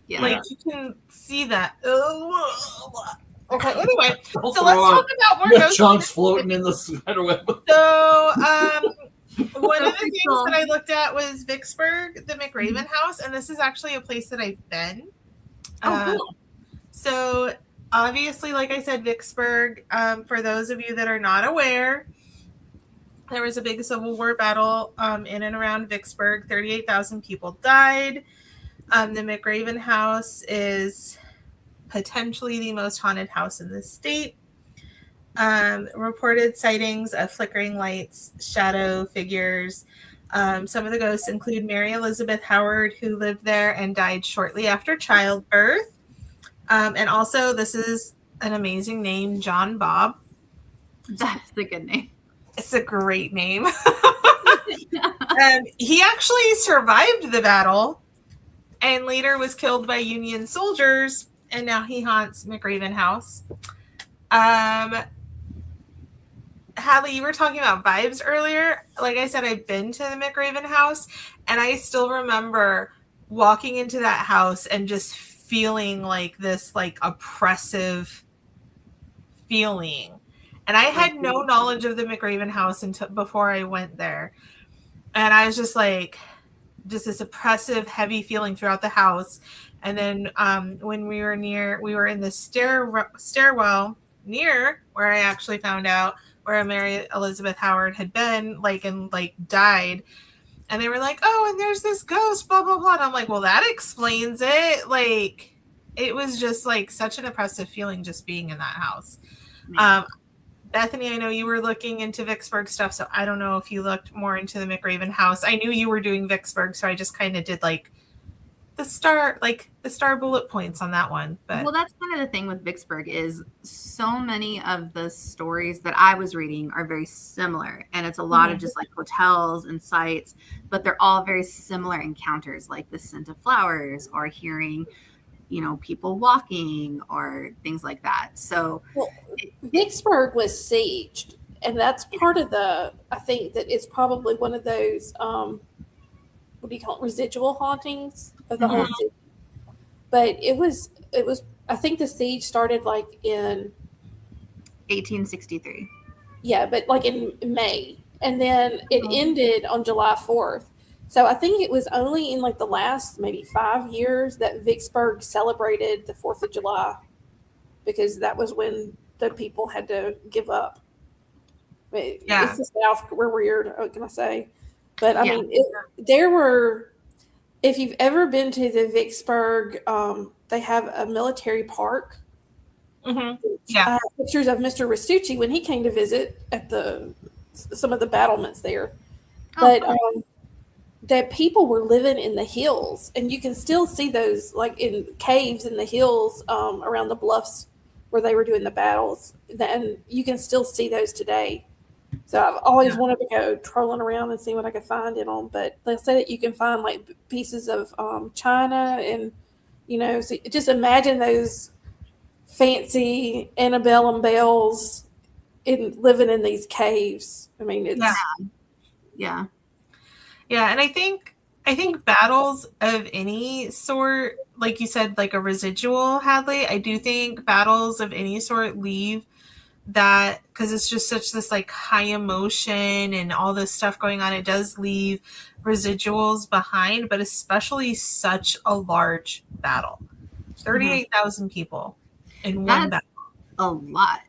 Yeah. Like you can see that. Oh, Okay, anyway, Don't so let's throw talk about more the ghosts. chunks floating in the spider web. So, one of the things cool. that I looked at was Vicksburg, the McRaven House, and this is actually a place that I've been. Oh, cool. So, obviously, like I said, Vicksburg, for those of you that are not aware, there was a big Civil War battle in and around Vicksburg. 38,000 people died. The McRaven House is potentially the most haunted house in the state. Reported sightings of flickering lights, shadow figures. Some of the ghosts include Mary Elizabeth Howard, who lived there and died shortly after childbirth. And also, this is an amazing name, John Bob. That's a good name. It's a great name. He actually survived the battle and later was killed by Union soldiers, and now he haunts McRaven House. Hadley, you were talking about vibes earlier. Like I said, I've been to the McRaven House, and I still remember walking into that house and just feeling like this like oppressive feeling. And I had no knowledge of the McRaven House until before I went there. And I was just like, just this oppressive, heavy feeling throughout the house. And then when we were in the stairwell near where I actually found out where Mary Elizabeth Howard had been, and died. And they were like, oh, and there's this ghost, blah, blah, blah. And I'm like, well, that explains it. Like, it was just like such an oppressive feeling just being in that house. Bethany, I know you were looking into Vicksburg stuff, so I don't know if you looked more into the McRaven House. I knew you were doing Vicksburg, so I just kind of did like the star bullet points on that one. But well, that's kind of the thing with Vicksburg is so many of the stories that I was reading are very similar, and it's a lot of just like hotels and sites, but they're all very similar encounters, like the scent of flowers or hearing, people walking or things like that. So Vicksburg was sieged, and that's part of I think that it's probably one of those, what do you call it, residual hauntings of the whole city. But it was, I think the siege started like in 1863. Yeah, but like in May, and then it ended on July 4th. So I think it was only in like the last maybe 5 years that Vicksburg celebrated the 4th of July, because that was when the people had to give up. It's the South. We're weird. What can I say? But I mean, if you've ever been to the Vicksburg, they have a military park. Yeah. Pictures of Mr. Restucci when he came to visit at some of the battlements there. But that people were living in the hills, and you can still see those like in caves in the hills around the bluffs where they were doing the battles, and you can still see those today. So I've always wanted to go trolling around and see what I could find in them. But they say that you can find like pieces of china, and so just imagine those fancy antebellum bells living in these caves. I mean, it's yeah. And I think battles of any sort, like you said, like a residual, Hadley, I do think battles of any sort leave that, because it's just such this like high emotion and all this stuff going on, it does leave residuals behind, but especially such a large battle. 38,000 people in one battle. A lot.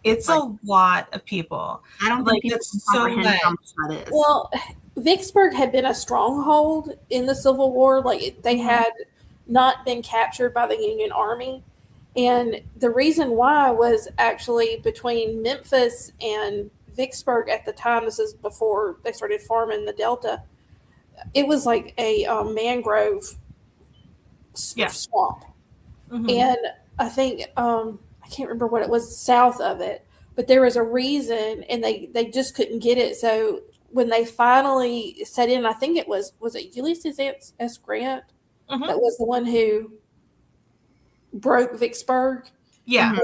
It's a lot of people. I don't think people it's can so comprehend how much. much that is. Well, Vicksburg had been a stronghold in the Civil War. Like they had not been captured by the Union Army. And the reason why was actually between Memphis and Vicksburg at the time. This is before they started farming the Delta. It was like a mangrove swamp. And I think, I can't remember what it was south of it, but there was a reason, and they just couldn't get it. So when they finally set in, I think was it Ulysses S. Grant that was the one who broke Vicksburg? Yeah.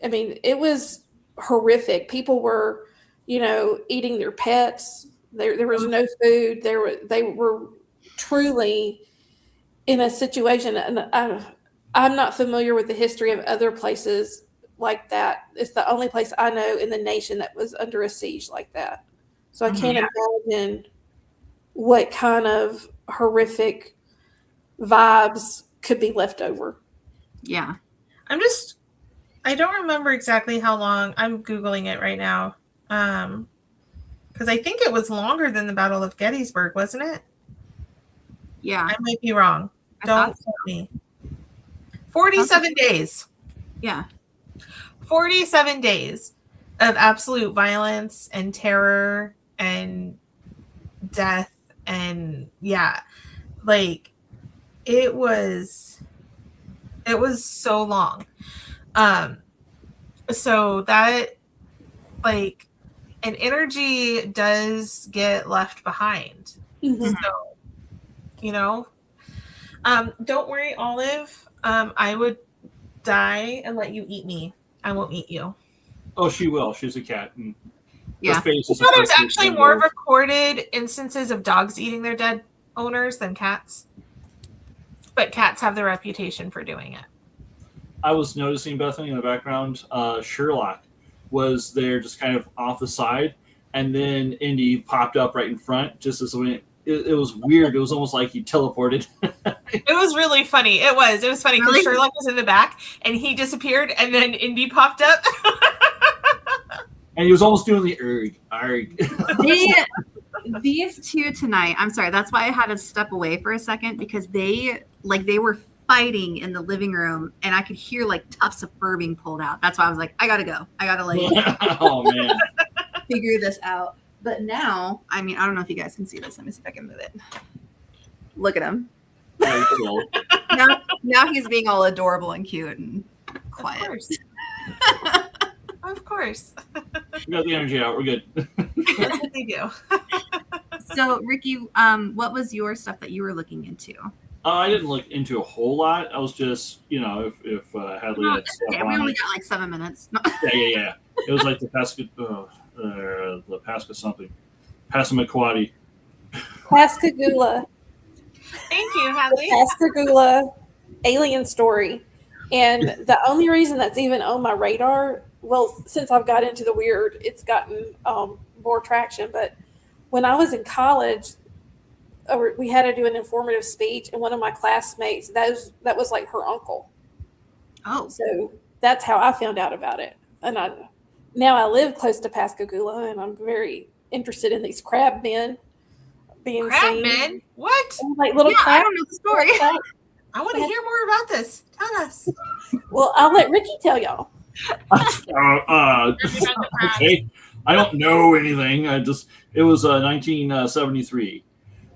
I mean, it was horrific. People were, eating their pets. There was no food. They were truly in a situation, and I'm not familiar with the history of other places like that. It's the only place I know in the nation that was under a siege like that. So I can't imagine what kind of horrific vibes could be left over. Yeah. I don't remember exactly how long. I'm Googling it right now. Because I think it was longer than the Battle of Gettysburg, wasn't it? Yeah. I might be wrong. Don't quote me. 47 days. Yeah. 47 days of absolute violence and terror and death. And yeah, like it was so long. So that, like, an energy does get left behind. Mhm. So, you know, don't worry, Olive. I would die and let you eat me. I won't eat you. Oh, she will. She's a cat. And Yeah. her face is So there's a actually more recorded instances of dogs eating their dead owners than cats. But cats have the reputation for doing it. I was noticing, Bethany, in the background, Sherlock was there just kind of off the side, and then Indy popped up right in front just as when it was weird. It was almost like he teleported. It was really funny. It was funny because Really? Sherlock was in the back and he disappeared and then Indy popped up. And he was almost doing the arg. These two tonight, I'm sorry, that's why I had to step away for a second, because they were fighting in the living room and I could hear like tufts of fur being pulled out. That's why I was like, I gotta go. I gotta Oh man. figure this out. But now, I mean, I don't know if you guys can see this. Let me see if I can move it. Look at him. Very cool. Now he's being all adorable and cute and quiet. Of course. Of course. We got the energy out. We're good. That's what they do. So, Ricky, what was your stuff that you were looking into? I didn't look into a whole lot. I was just, if Hadley had stuff Okay, on we only it. got like 7 minutes. No. Yeah. It was like the Pasca something. Passamaquoddy. Pascagoula. Thank you, Hadley. Pascagoula alien story. And the only reason that's even on my radar, well, since I've got into the weird, it's gotten more traction. But when I was in college, we had to do an informative speech, and one of my classmates, that was like her uncle. Oh. So that's how I found out about it. And now I live close to Pascagoula, and I'm very interested in these crab men being Crab seen. men? What? Like little Yeah, I crab. don't know the story. I want to hear more about this. Tell us. Well, I'll let Ricky tell y'all. Okay. I don't know anything. It was 1973.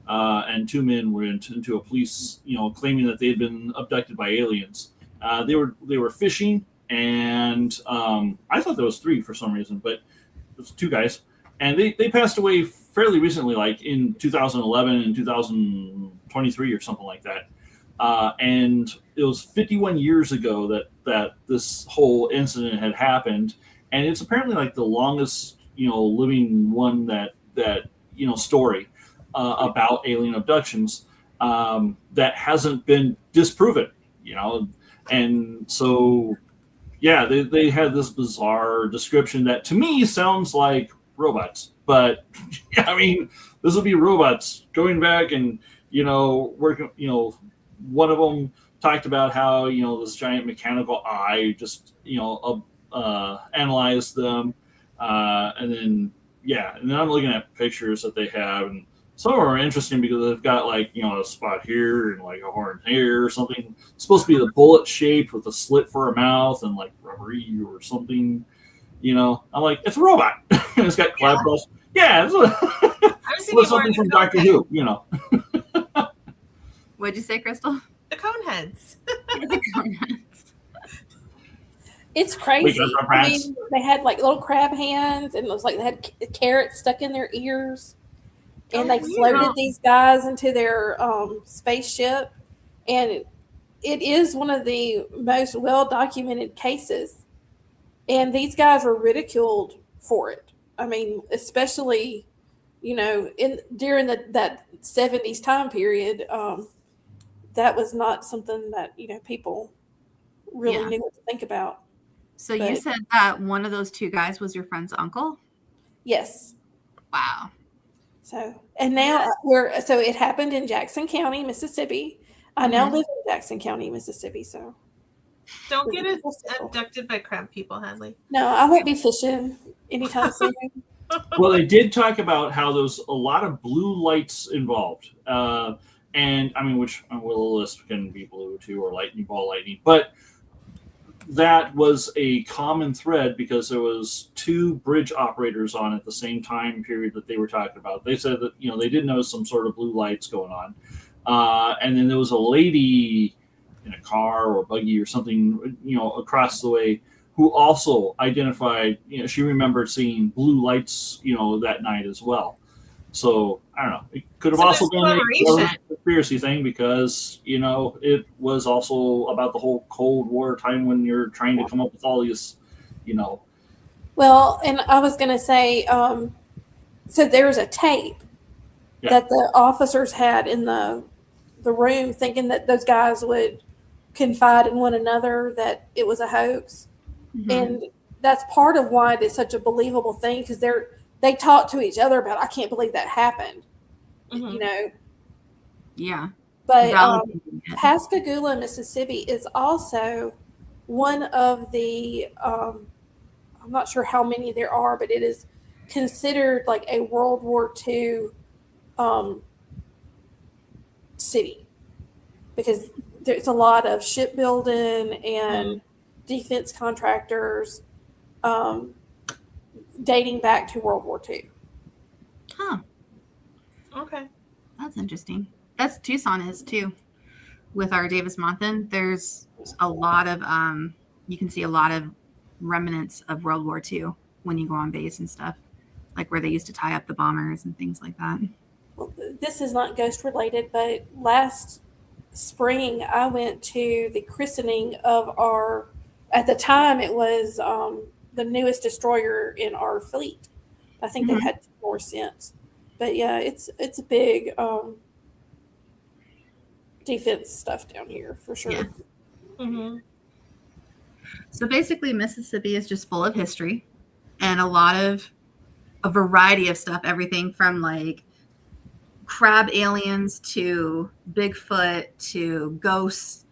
And two men went into a police, claiming that they had been abducted by aliens. They were fishing, and I thought there was three for some reason, but it was two guys, and they passed away fairly recently, like in 2011 and 2023 or something like that. And it was 51 years ago that this whole incident had happened, and it's apparently like the longest living one that story about alien abductions that hasn't been disproven, and so yeah, they had this bizarre description that to me sounds like robots, but I mean, this will be robots going back and working. One of them talked about how this giant mechanical eye just analyzed them, and then I'm looking at pictures that they have, and some of them are interesting because they've got like a spot here and like a horn here or something. It's supposed to be the bullet shaped with a slit for a mouth and like rubbery or something. I'm like, it's a robot. It's got clap brush. Yeah, it's something from Doctor Who. What'd you say, Crystal? The cone heads. It's crazy. I mean, they had like little crab hands, and it was like they had carrots stuck in their ears, and they floated these guys into their spaceship. And it is one of the most well-documented cases. And these guys were ridiculed for it. I mean, especially, during that 70s time period, that was not something that, people really Yeah. knew what to think about. So you But- said that one of those two guys was your friend's uncle? Yes. Wow. So, and now so it happened in Jackson County, Mississippi. I now Mhm. live in Jackson County, Mississippi. So, Don't get abducted by crab people, Hadley. no, I won't be fishing anytime soon. Well, they did talk about how there's a lot of blue lights involved, and I mean, which will list can be blue too, or lightning ball lightning, but that was a common thread because there was two bridge operators on at the same time period that they were talking about. They said that they did notice some sort of blue lights going on, and then there was a lady in a car or buggy or something across the way who also identified, she remembered seeing blue lights, that night as well. So I don't know. It could have also been a conspiracy thing because, it was also about the whole Cold War time when you're trying to come up with all these, Well, and I was going to say, so there's a tape that the officers had in the room, thinking that those guys would confide in one another that it was a hoax. Mhm. And that's part of why it is such a believable thing, because they talk to each other about, I can't believe that happened. Yeah. But Validating it. Pascagoula, Mississippi is also one of the I'm not sure how many there are, but it is considered like a World War II city, because there's a lot of shipbuilding and defense contractors dating back to World War II. Huh. Okay. That's interesting. That's Tucson is too. With our Davis-Monthan, there's a lot of you can see a lot of remnants of World War II when you go on base and stuff, like where they used to tie up the bombers and things like that. Well, this is not ghost related, but last spring I went to the christening of at the time it was the newest destroyer in our fleet. I think they've had two more since. But yeah, it's a big defense stuff down here for sure. Yeah. Mm-hmm. So basically, Mississippi is just full of history and a variety of stuff, everything from like crab aliens to Bigfoot to ghosts.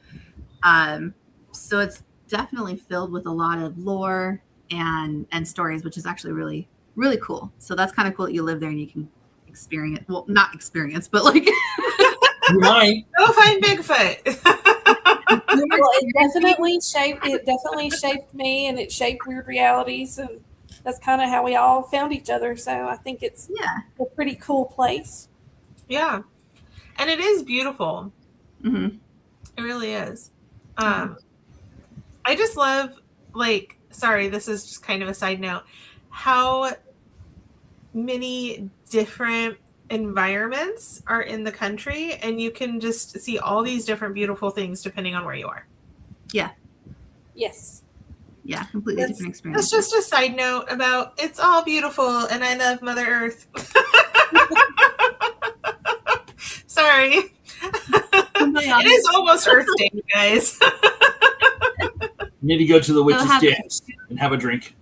So it's definitely filled with a lot of lore and stories, which is actually really, really cool. So that's kind of cool that you live there and you can experience, well, not experience, but like you might go find Bigfoot. Well, it definitely shaped me, and it shaped Weird Realities, and that's kind of how we all found each other. So I think it's a pretty cool place. Yeah, and it is beautiful. Mm-hmm. It really is. I just love, sorry, this is just kind of a side note, how many different environments are in the country, and you can just see all these different beautiful things depending on where you are. Yeah. Yes. Yeah, completely different experience. That's just a side note about it's all beautiful and I love Mother Earth. Sorry. It is almost Earth Day, you guys. You need to go to the witch's dance and have a drink.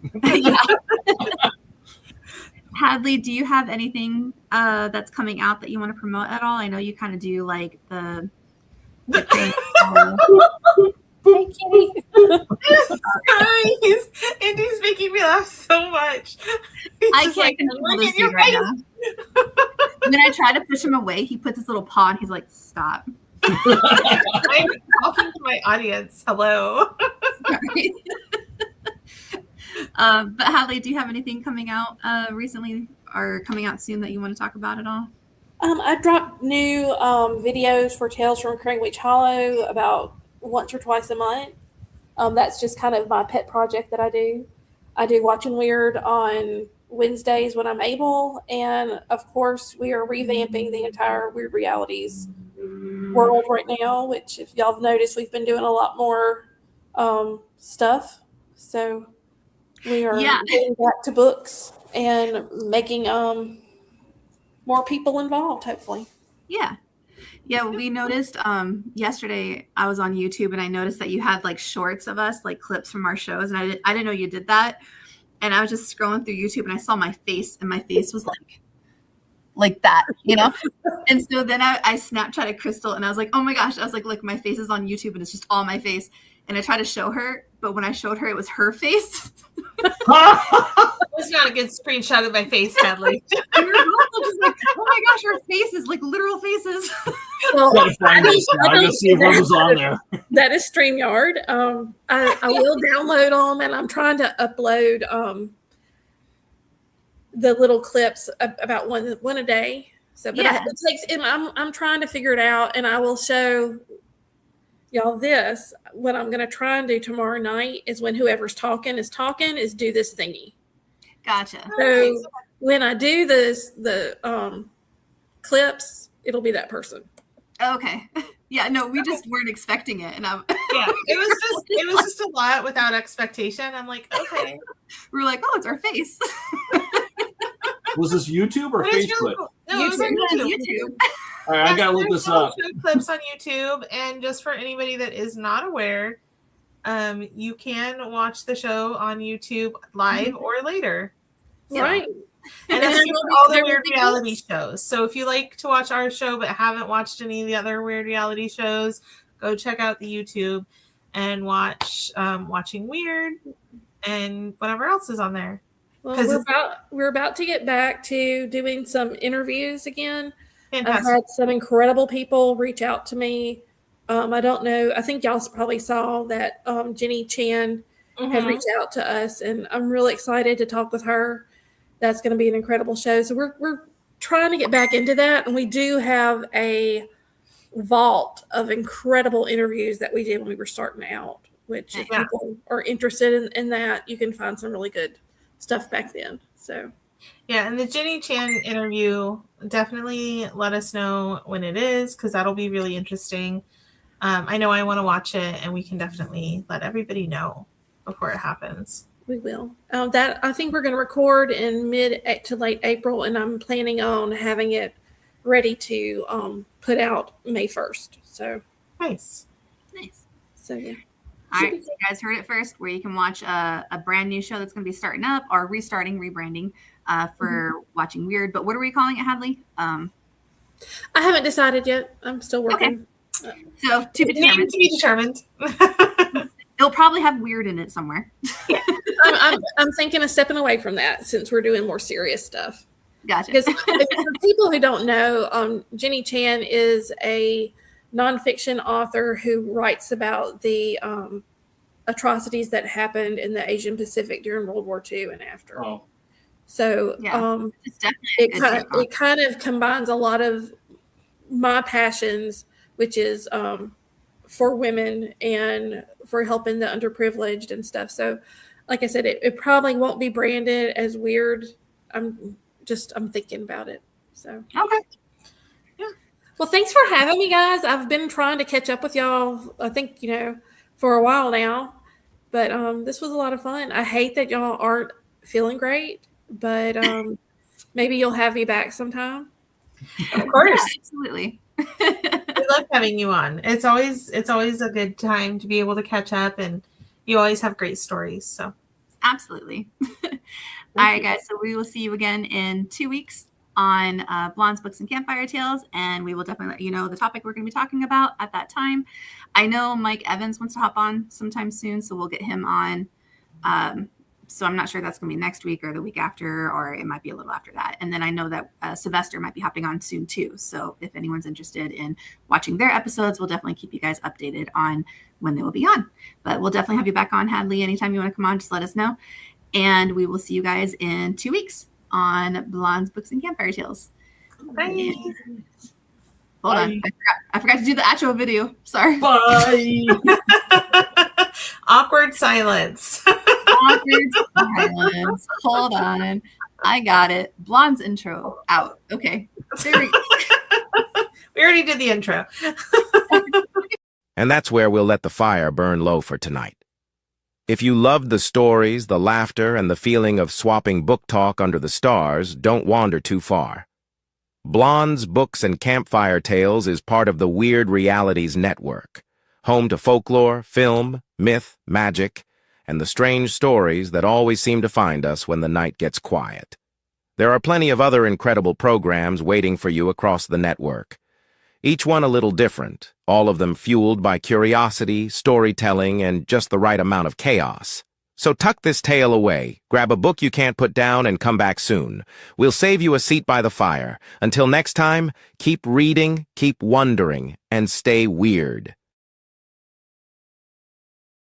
Hadley, do you have anything that's coming out that you want to promote at all? I know you kind of do like the thing. Hey, Kitty. Guys, Indy's making me laugh so much. I can't control this dude right now. When I try to push him away, he puts his little paw and he's like, stop. I'm talking to my audience. Hello. But Hadley, do you have anything coming out recently or coming out soon that you want to talk about at all? I dropped new videos for Tales from Craigwitch Hollow about once or twice a month. That's just kind of my pet project that I do. I do Watching Weird on Wednesdays when I'm able, and of course we are revamping the entire Weird Realities world right now, which if y'all have noticed, we've been doing a lot more stuff. So we are getting back to books and making more people involved, hopefully. Yeah. Yeah, we noticed yesterday I was on YouTube and I noticed that you had like shorts of us, like clips from our shows, and I didn't know you did that. And I was just scrolling through YouTube and I saw my face, and my face was like that, you know? And so then I Snapchatted Crystal and I was like, oh my gosh, I was like, look, my face is on YouTube and it's just all my face. And I tried to show her, but when I showed her, it was her face. It's not a good screenshot of my face, Hadley. And we were both just like, oh my gosh, our faces, like literal faces. Well, Gotta find this now. I gotta see if it was on there. that is StreamYard. I will download them, and I'm trying to upload the little clips about one a day. So, but Yeah. it takes. And I'm trying to figure it out, and I will show y'all this. What I'm going to try and do tomorrow night is when whoever's talking is do this thingy. Gotcha. So when I do the clips, it'll be that person. Okay. Yeah, no, we just weren't expecting it. And Yeah, it was just a lot without expectation. I'm like, okay. we were like, oh, it's our face. Was this YouTube or But it's Facebook? really cool. No, it was on YouTube. All right, I gotta look There's this up. also clips on YouTube, and just for anybody that is not aware, you can watch the show on YouTube live or later. Yeah. Right. And And that's then for all the there will weird be reality shows. So if you like to watch our show but haven't watched any of the other weird reality shows, go check out the YouTube and watch Watching Weird and whatever else is on there. Well, 'Cause we're about to get back to doing some interviews again. I've Fantastic. had some incredible people reach out to me. I don't know. I think y'all probably saw that Jenny Chan has Mhm. reached out to us, and I'm really excited to talk with her. That's going to be an incredible show. So we're trying to get back into that, and we do have a vault of incredible interviews that we did when we were starting out. Which, if Yeah. people are interested in that, you can find some really good stuff back then. So. Yeah, and the Jenny Chan interview, definitely let us know when it is, because that'll be really interesting. I know I want to watch it, and we can definitely let everybody know before it happens. We will. That I think we're going to record in mid to late April, and I'm planning on having it ready to put out May 1st. So Nice. Nice. yeah. All right, so you guys heard it first, where you can watch a brand new show that's going to be starting up or rebranding for Watching Weird. But what are we calling it, Hadley? I haven't decided yet. I'm still working. So to be Name determined. to be determined. It'll probably have weird in it somewhere. I'm thinking of stepping away from that since we're doing more serious stuff. Gotcha. Because for people who don't know, Jenny Chan is a nonfiction author who writes about the atrocities that happened in the Asian Pacific during World War II and after. Oh, So Yeah. It's definitely a good take on it kind of combines a lot of my passions, which is for women and for helping the underprivileged and stuff. So, like I said, it probably won't be branded as weird. I'm thinking about it. So, Okay. well, thanks for having me, guys. I've been trying to catch up with y'all, I think, for a while now, but this was a lot of fun. I hate that y'all aren't feeling great, but maybe you'll have me back sometime. Of course. Yeah, absolutely. We love having you on. It's always a good time to be able to catch up, and you always have great stories. So Absolutely. All right, guys. So we will see you again in 2 weeks on Blondes, Books, and Campfire Tales, and we will definitely let you know the topic we're going to be talking about at that time. I know Mike Evans wants to hop on sometime soon, so we'll get him on. So I'm not sure if that's going to be next week or the week after, or it might be a little after that. And then I know that Sylvester might be hopping on soon too. So if anyone's interested in watching their episodes, we'll definitely keep you guys updated on when they will be on. But we'll definitely have you back on, Hadley. Anytime you want to come on, just let us know. And we will see you guys in 2 weeks on Blondes, Books, and Campfire Tales. bye. Hold on. I forgot to do the actual video. Sorry. bye. Awkward silence. Awkward silence. Hold on. I got it. Blonde's intro out. Okay. There we go. We already did the intro. And that's where we'll let the fire burn low for tonight. If you loved the stories, the laughter, and the feeling of swapping book talk under the stars, don't wander too far. Blondes, Books, and Campfire Tales is part of the Weird Realities Network, home to folklore, film, myth, magic, and the strange stories that always seem to find us when the night gets quiet. There are plenty of other incredible programs waiting for you across the network. Each one a little different, all of them fueled by curiosity, storytelling, and just the right amount of chaos. So tuck this tale away, grab a book you can't put down, and come back soon. We'll save you a seat by the fire. Until next time, keep reading, keep wondering, and stay weird.